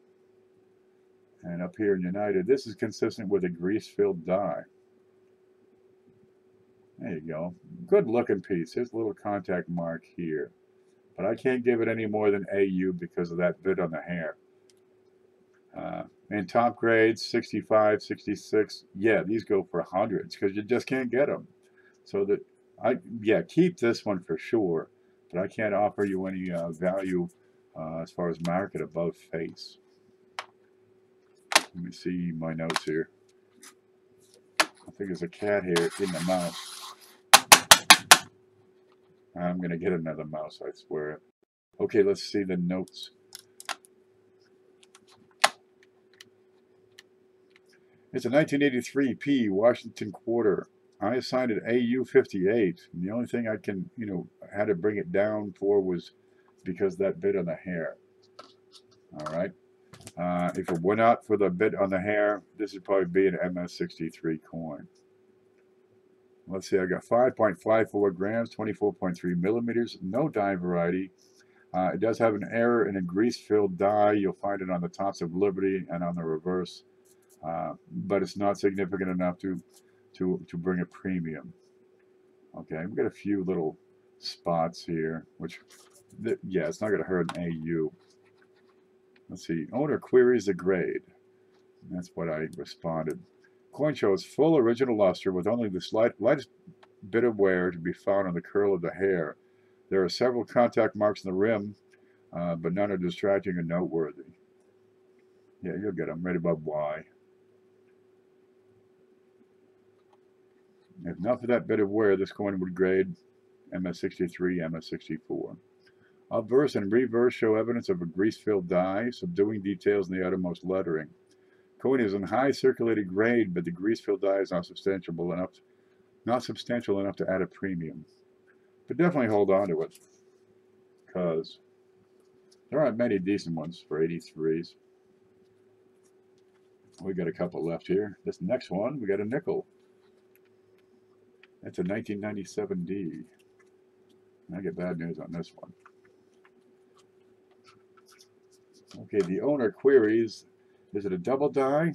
And up here in United, this is consistent with a grease-filled die. There you go. Good looking piece. Here's a little contact mark here. But I can't give it any more than AU because of that bit on the hair. And top grades, 65, 66. Yeah, these go for hundreds because you just can't get them. So yeah, keep this one for sure. But I can't offer you any value as far as market above face. Let me see my notes here. I think there's a cat here in the mouse. I'm going to get another mouse, I swear. Okay, let's see the notes. It's a 1983 P Washington quarter. I assigned it AU58. And the only thing I can, had to bring it down for was because that bit on the hair. All right. If it went out for the bit on the hair, this would probably be an MS63 coin. Let's see, I got 5.54 grams, 24.3 millimeters, no die variety. It does have an error in a grease-filled die. You'll find it on the tops of Liberty and on the reverse, but it's not significant enough to bring a premium. Okay, we've got a few little spots here, which, yeah, it's not going to hurt an AU. Let's see, owner queries the grade. That's what I responded. Coin shows full original luster with only the lightest bit of wear to be found on the curl of the hair. There are several contact marks in the rim, but none are distracting or noteworthy. Yeah, you'll get them right above Y. If not for that bit of wear, this coin would grade MS63, MS64. Obverse and reverse show evidence of a grease-filled die, subduing details in the outermost lettering. Coin is in high circulated grade, but the grease-filled die is not substantial enough to add a premium. But definitely hold on to it, because there aren't many decent ones for 83s. We got a couple left here. This next one, we got a nickel. That's a 1997D. I get bad news on this one. Okay, the owner queries, is it a double die?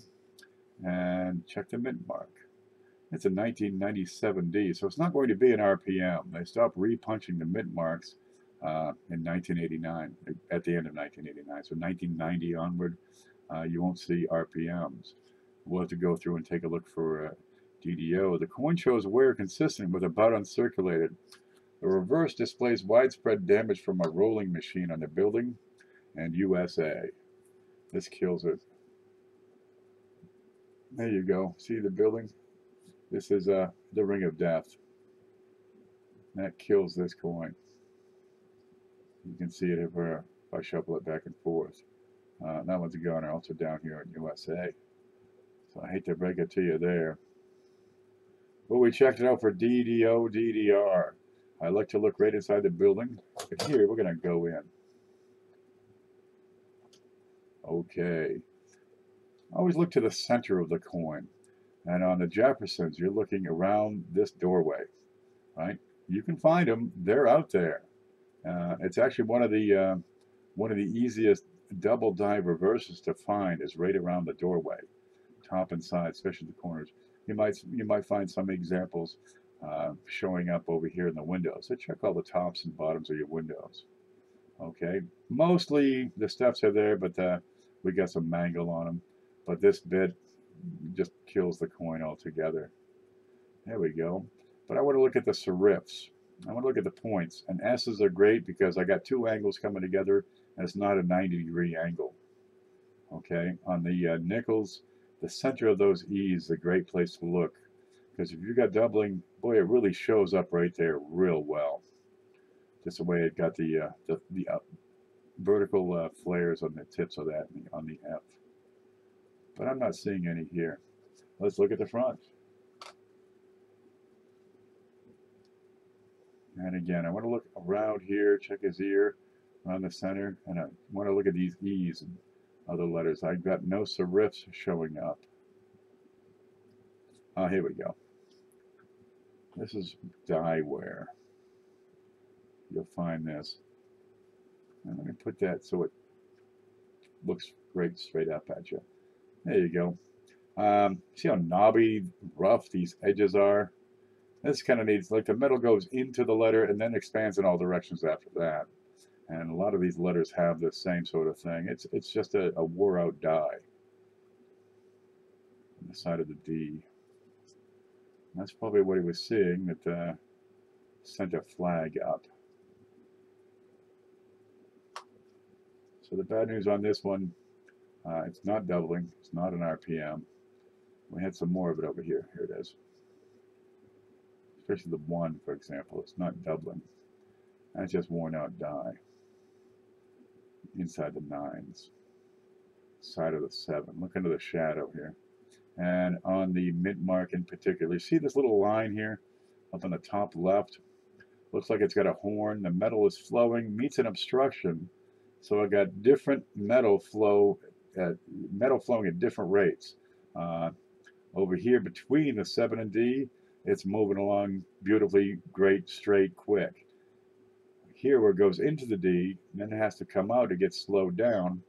And check the mint mark. It's a 1997D, so it's not going to be an RPM. They stopped repunching the mint marks in 1989, at the end of 1989. So 1990 onward, you won't see RPMs. We'll have to go through and take a look for DDO. The coin shows wear consistent with about uncirculated. The reverse displays widespread damage from a rolling machine on the building and USA. This kills it. There you go. See the building? This is the Ring of Death. That kills this coin. You can see it if I shuffle it back and forth. That one's gone also down here in USA. So I hate to break it to you there. But we checked it out for DDO, DDR. I like to look right inside the building. But here, we're going to go in. Okay. Always look to the center of the coin. And on the Jeffersons, you're looking around this doorway, right? You can find them. They're out there. It's actually one of the easiest double die reverses to find is right around the doorway, top and side, especially the corners. You might find some examples showing up over here in the windows. So check all the tops and bottoms of your windows. Okay, mostly the stuffs are there, but we got some mangle on them. But this bit just kills the coin altogether. There we go. But I want to look at the serifs. I want to look at the points. And S's are great because I got two angles coming together, and it's not a 90-degree angle. Okay, on the nickels, the center of those E's is a great place to look. Because if you got doubling, boy, it really shows up right there real well. Just the way it got the vertical flares on the tips of that, on the F. But I'm not seeing any here. Let's look at the front. And again, I want to look around here, check his ear, around the center, and I want to look at these E's and other letters. I've got no serifs showing up. Here we go. This is die wear. You'll find this. And let me put that so it looks great straight up at you. There you go. See how knobby, rough these edges are? This kind of needs, like the metal goes into the letter and then expands in all directions after that. And a lot of these letters have the same sort of thing. It's just a wore out die on the side of the D. And that's probably what he was seeing that sent a flag up. So the bad news on this one, It's not doubling. It's not an RPM. We had some more of it over here. Here it is. Especially the 1, for example. It's not doubling. That's just worn out die. Inside the 9s. Side of the 7. Look into the shadow here. And on the mint mark in particular, you see this little line here up on the top left? Looks like it's got a horn. The metal is flowing, meets an obstruction. So I got different metal flowing at different rates. Over here between the 7 and D, it's moving along beautifully, great, straight, quick. Here where it goes into the D, then it has to come out to get slowed down.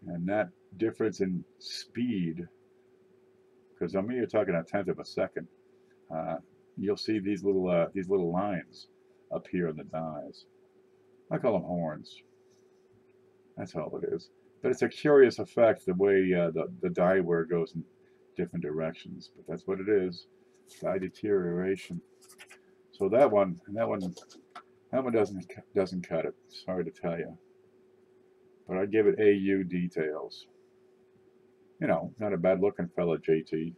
And that difference in speed, because I mean you're talking a tenth of a second, you'll see these little lines up here on the dies. I call them horns. That's all it is. But it's a curious effect the way the die wear goes in different directions. But that's what it is. Die deterioration. So that one doesn't cut it. Sorry to tell you. But I give it AU details. You know, not a bad looking fella, JT.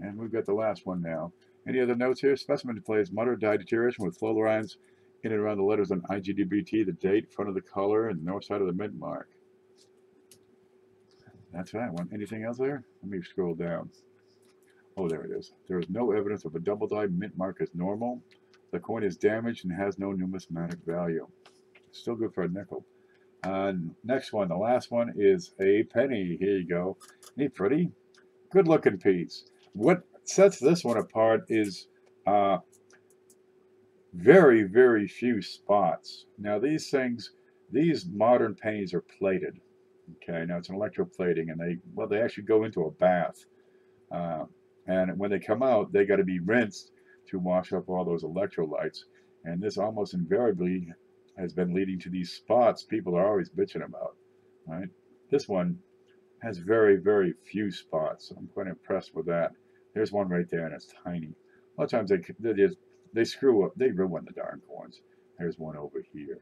And we've got the last one now. Any other notes here? Specimen displays moderate die deterioration with flow lines in and around the letters on IGDBT, the date, front of the color, and north side of the mint mark. That's that one. Anything else there? Let me scroll down. Oh, there it is. There is no evidence of a double die. Mint mark is normal. The coin is damaged and has no numismatic value. Still good for a nickel. Next one, the last one is a penny. Here you go. Ain't it pretty? Good looking piece. What sets this one apart is very, very few spots. Now these modern pennies are plated. Okay, now it's an electroplating, and they actually go into a bath. And when they come out, they got to be rinsed to wash up all those electrolytes. And this almost invariably has been leading to these spots people are always bitching about. Right? This one has very, very few spots. So I'm quite impressed with that. There's one right there, and it's tiny. A lot of times they screw up, they ruin the darn coins. There's one over here.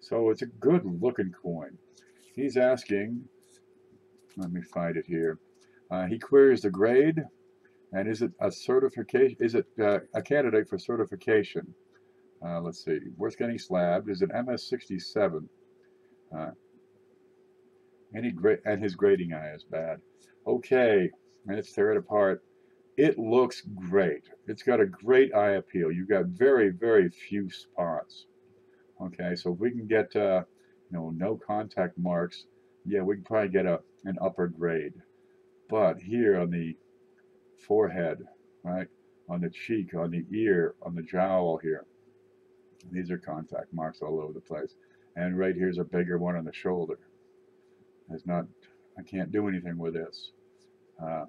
So it's a good looking coin. He's asking, let me find it here. He queries the grade, and is it a certification? Is it a candidate for certification? Let's see. Worth getting slabbed. Is it MS67? And his grading eye is bad. Okay, let's tear it apart. It looks great. It's got a great eye appeal. You've got very, very few spots. Okay, so if we can get no contact marks, yeah, we can probably get an upper grade. But here on the forehead, right, on the cheek, on the ear, on the jowl here, these are contact marks all over the place. And right here's a bigger one on the shoulder. I can't do anything with this. A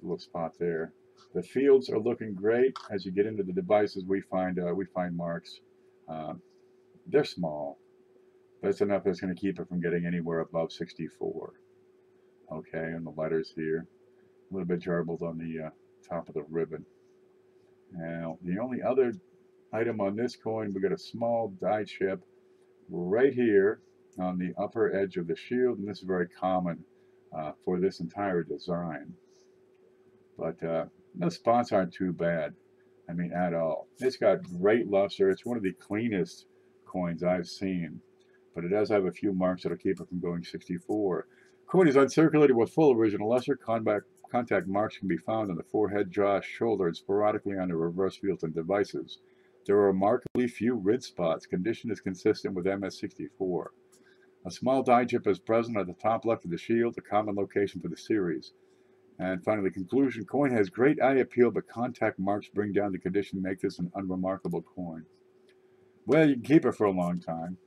little spot there. The fields are looking great. As you get into the devices, we find marks. They're small, but it's enough that's going to keep it from getting anywhere above 64. Okay, and the letters here, a little bit jarbled on the top of the ribbon. Now, the only other item on this coin, we got a small die chip right here on the upper edge of the shield, and this is very common for this entire design. But the spots aren't too bad, I mean, at all. It's got great luster. It's one of the cleanest coins I've seen, but it does have a few marks that'll keep it from going 64. Coin is uncirculated with full original luster. Contact marks can be found on the forehead, jaw, shoulder, and sporadically on the reverse fields and devices. There are remarkably few rinse spots. Condition is consistent with MS64. A small die chip is present at the top left of the shield, a common location for the series. And finally, conclusion, coin has great eye appeal, but contact marks bring down the condition, make this an unremarkable coin. Well, you can keep it for a long time.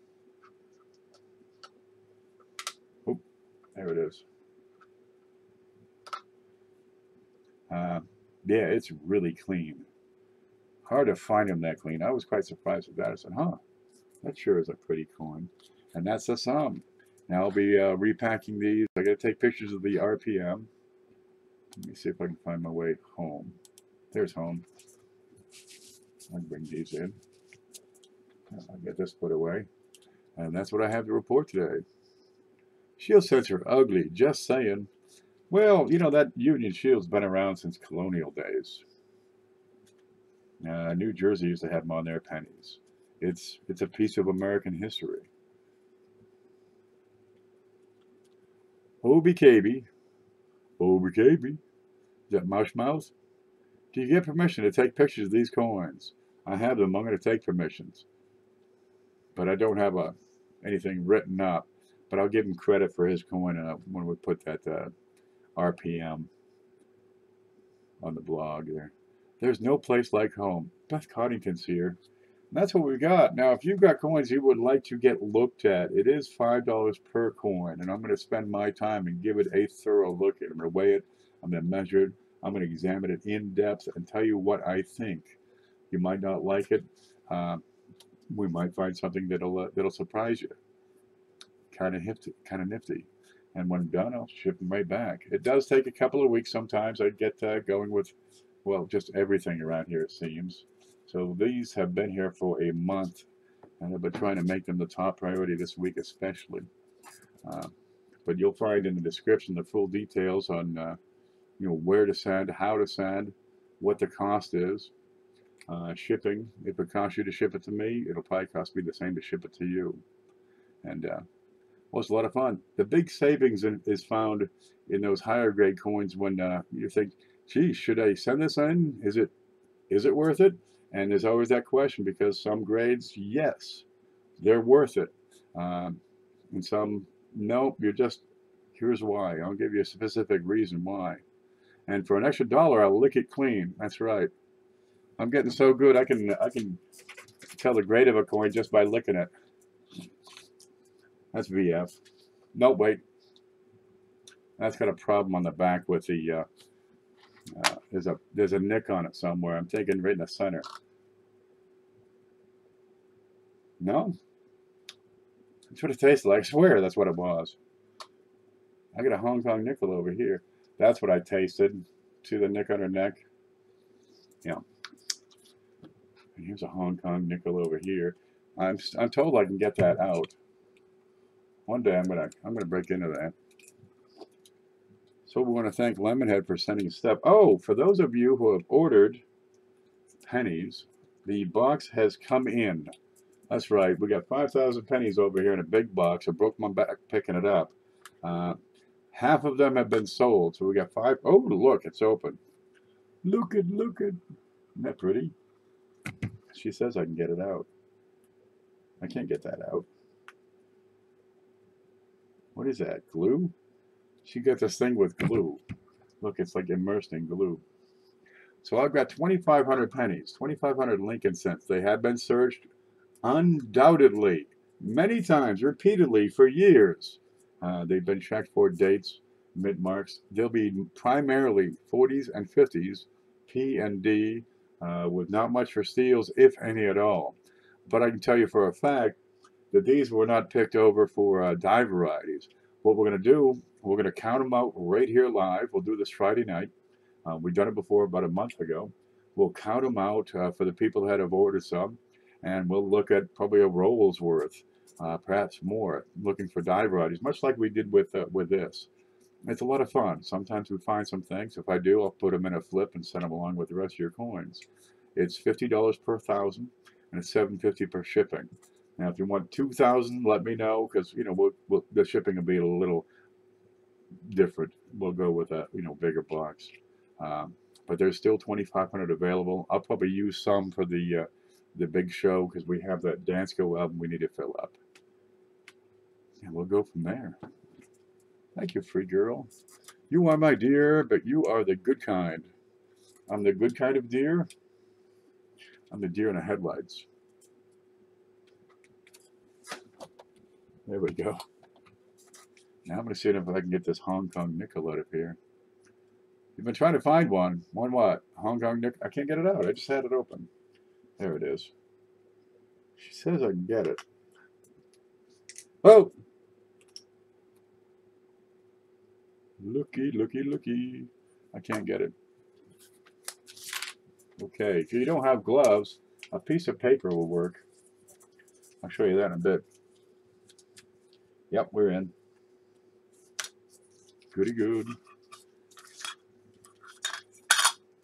Oop, there it is. Yeah, it's really clean. Hard to find them that clean. I was quite surprised with that. I said, huh, that sure is a pretty coin. And that's the sum. Now I'll be repacking these. I got to take pictures of the RPM. Let me see if I can find my way home. There's home. I can bring these in. I'll get this put away. And that's what I have to report today. Shield sets are ugly, just saying. Well, you know, that Union Shield's been around since colonial days. New Jersey used to have them on their pennies. It's a piece of American history. OBKB. OBKB. Is that Mouse Mouse? Do you get permission to take pictures of these coins? I have them. I'm going to take permissions. But I don't have anything written up. But I'll give him credit for his coin when we put that RPM on the blog there. There's no place like home. Beth Coddington's here. And that's what we got. Now, if you've got coins you would like to get looked at, it is $5 per coin. And I'm going to spend my time and give it a thorough look at it. I'm going to weigh it. I'm going to measure it. I'm going to examine it in depth and tell you what I think. You might not like it. We might find something that'll surprise you. Kind of nifty. And when done, I'll ship them right back. It does take a couple of weeks sometimes. I get going with, well, just everything around here, it seems. So these have been here for a month, and I've been trying to make them the top priority this week especially. But you'll find in the description the full details on where to send, how to send, what the cost is, shipping. If it costs you to ship it to me, it'll probably cost me the same to ship it to you. And well, it's a lot of fun. The big savings is found in those higher grade coins when you think, gee, should I send this in? Is it worth it? And there's always that question, because some grades, yes, they're worth it. And some, nope, here's why. I'll give you a specific reason why. And for an extra $1, I'll lick it clean. That's right. I'm getting so good, I can tell the grade of a coin just by licking it. That's VF. No, wait. That's got a problem on the back with the, there's a nick on it somewhere. I'm thinking right in the center. No. That's what it tastes like. I swear that's what it was. I got a Hong Kong nickel over here. That's what I tasted. See the nick on her neck? Yeah. And here's a Hong Kong nickel over here. I'm told I can get that out. One day I'm gonna break into that. So we want to thank Lemonhead for sending stuff. Oh, for those of you who have ordered pennies, the box has come in. That's right. We got 5,000 pennies over here in a big box. I broke my back picking it up. Half of them have been sold, so we got 5. Oh, look, it's open. Look it. Isn't that pretty? She says I can get it out. I can't get that out. What is that? Glue? She got this thing with glue. Look, it's like immersed in glue. So I've got 2,500 pennies, 2,500 Lincoln cents. They have been searched undoubtedly, many times, repeatedly, for years. They've been checked for dates, mint marks. They'll be primarily 40s and 50s, P and D, with not much for steals, if any at all. But I can tell you for a fact that these were not picked over for die varieties. What we're going to do, we're going to count them out right here live. We'll do this Friday night. We've done it before about a month ago. We'll count them out for the people that have ordered some, and we'll look at probably a roll's worth, perhaps more, looking for die varieties, much like we did with this. It's a lot of fun. Sometimes we find some things. If I do, I'll put them in a flip and send them along with the rest of your coins. It's $50 per 1,000, and it's $7.50 per shipping. Now, if you want 2,000, let me know, because the shipping will be a little different. We'll go with a bigger box. But there's still 2,500 available. I'll probably use some for the big show, because we have that Dansko album we need to fill up. And we'll go from there. Thank you, free girl. You are my dear, but you are the good kind. I'm the good kind of deer. I'm the deer in the headlights. There we go. Now I'm going to see if I can get this Hong Kong nickel out of here. You've been trying to find one. One what? Hong Kong nickel? I can't get it out. I just had it open. There it is. She says I can get it. Oh! Looky. I can't get it. Okay, if you don't have gloves, a piece of paper will work. I'll show you that in a bit. Yep, we're in. Goody good.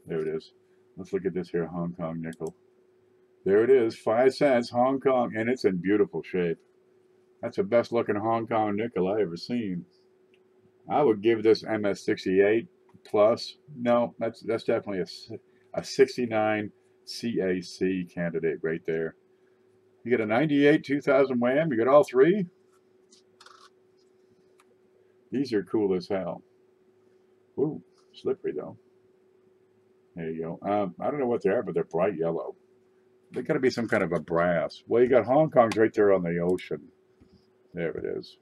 There it is. Let's look at this here Hong Kong nickel. There it is, 5 cents, Hong Kong, and it's in beautiful shape. That's the best looking Hong Kong nickel I ever seen. I would give this MS68 plus. No, that's definitely a 69 CAC candidate right there. You get a 98 2000 wham. You get all three. These are cool as hell. Ooh, slippery though. There you go. I don't know what they are, but they're bright yellow. They got to be some kind of a brass. Well, you got Hong Kong's right there on the ocean. There it is.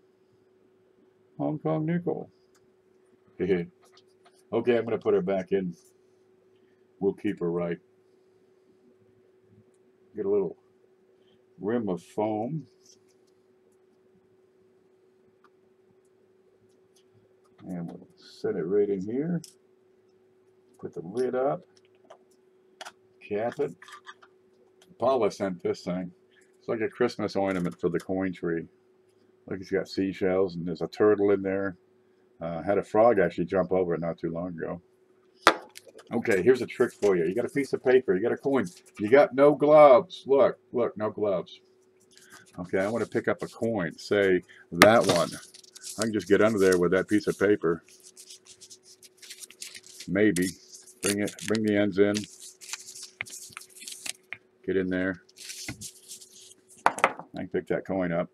Hong Kong nickel. Okay, I'm going to put her back in. We'll keep her right. Get a little rim of foam. And we'll set it right in here. Put the lid up. Cap it. Paula sent this thing. It's like a Christmas ornament for the coin tree. Look, it's got seashells and there's a turtle in there. Had a frog actually jump over it not too long ago. Okay, here's a trick for you. You got a piece of paper, you got a coin, you got no gloves. Look, no gloves. Okay, I want to pick up a coin. Say that one. I can just get under there with that piece of paper. Maybe. Bring the ends in. Get in there. I can pick that coin up.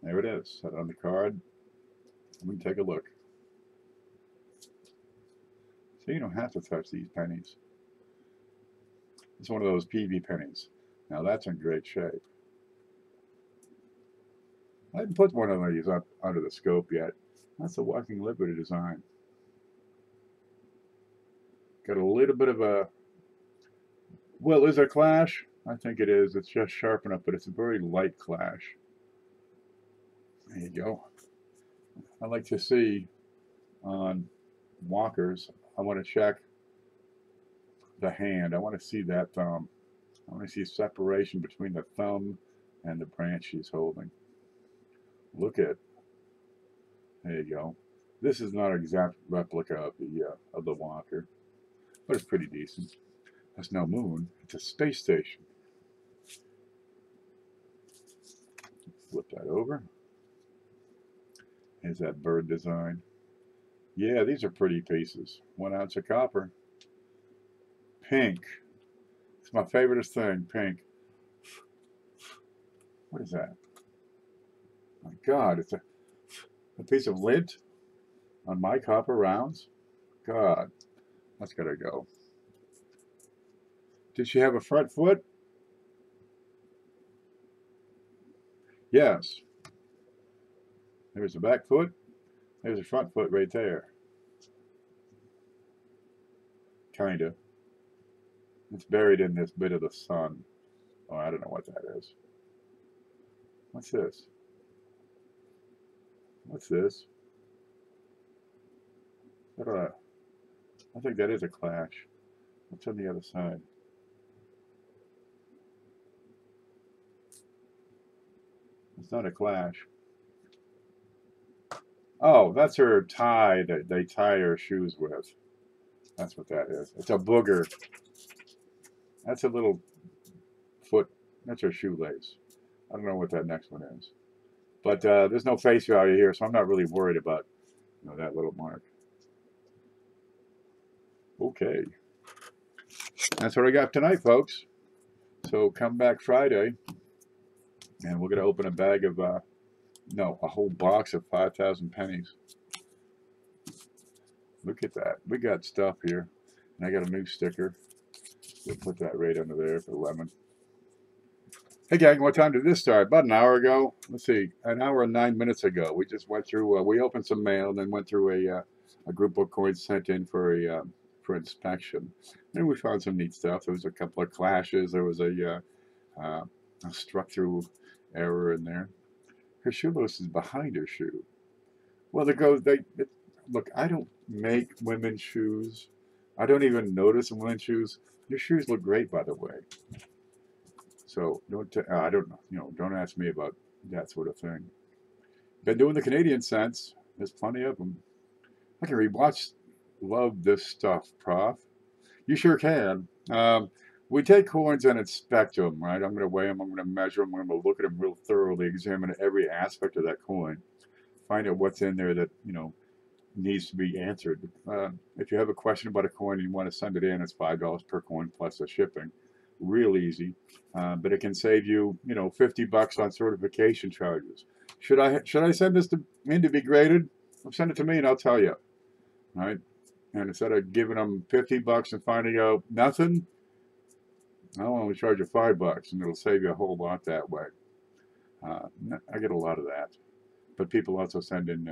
There it is. Set it on the card. We can take a look. So you don't have to touch these pennies. It's one of those PV pennies. Now that's in great shape. I haven't put one of these up under the scope yet. That's a Walking Liberty design. Got a little bit of a, well, is there a clash? I think it is. It's just sharp enough, but it's a very light clash. There you go. I like to see on walkers, I want to check the hand. I want to see that thumb. I want to see separation between the thumb and the branch she's holding. Look at, there you go. This is not an exact replica of the walker, but it's pretty decent. That's no moon, it's a space station. Flip that over. Here's that bird design. Yeah, these are pretty pieces. 1 ounce of copper. Pink. It's my favoriteest thing, pink. What is that? My God, it's a piece of lint on my copper rounds. God, that's gotta go. Did she have a front foot? Yes. There's a back foot. There's a front foot right there. Kinda. It's buried in this bit of the sun. Oh, I don't know what that is. What's this? What's this? I think that is a clash. What's on the other side? It's not a clash. Oh, that's her tie that they tie her shoes with. That's what that is. It's a booger. That's a little foot. That's her shoelace. I don't know what that next one is. But there's no face value here, so I'm not really worried about that little mark. Okay. That's what I got tonight, folks. So come back Friday, and we're going to open a bag of, no, a whole box of 5,000 pennies. Look at that. We got stuff here. And I got a new sticker. We'll put that right under there for the lemon. Hey gang, what time did this start? About an hour ago. Let's see, an hour and 9 minutes ago. We just went through, we opened some mail and then went through a group of coins sent in for inspection. And we found some neat stuff. There was a couple of clashes. There was a struck through error in there. Her shoelace is behind her shoe. Well, look, I don't make women's shoes, I don't even notice them wearing shoes. Your shoes look great, by the way. So I don't don't ask me about that sort of thing. Been doing the Canadian sense. There's plenty of them. I can rewatch. Love this stuff, Prof. You sure can. We take coins and inspect them, right? I'm going to weigh them. I'm going to measure them. I'm going to look at them real thoroughly, examine every aspect of that coin, find out what's in there that needs to be answered. If you have a question about a coin and you want to send it in, it's $5 per coin plus the shipping. Real easy, but it can save you, $50 on certification charges. Should I send this in to be graded? Send it to me and I'll tell you. Right? And instead of giving them $50 and finding out nothing, I'll only charge you $5, and it'll save you a whole lot that way. I get a lot of that, but people also send in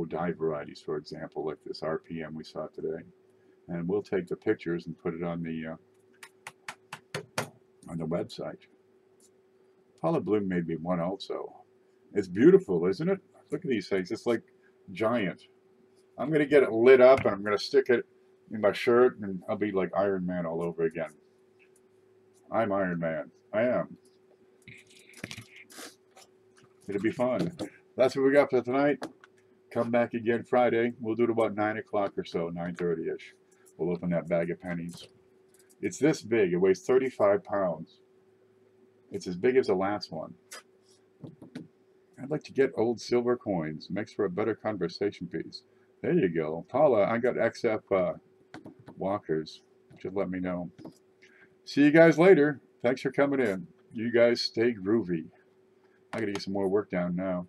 die varieties, for example, like this RPM we saw today, and we'll take the pictures and put it on the website. Paula Bloom made me one also. It's beautiful, isn't it? Look at these things. It's like giant. I'm going to get it lit up and I'm going to stick it in my shirt and I'll be like Iron Man all over again. I'm Iron Man. I am. It'll be fun. That's what we got for tonight. Come back again Friday. We'll do it about 9 o'clock or so, 9:30-ish. We'll open that bag of pennies. It's this big. It weighs 35 pounds. It's as big as the last one. I'd like to get old silver coins. Makes for a better conversation piece. There you go. Paula, I got XF walkers. Just let me know. See you guys later. Thanks for coming in. You guys stay groovy. I gotta get some more work down now.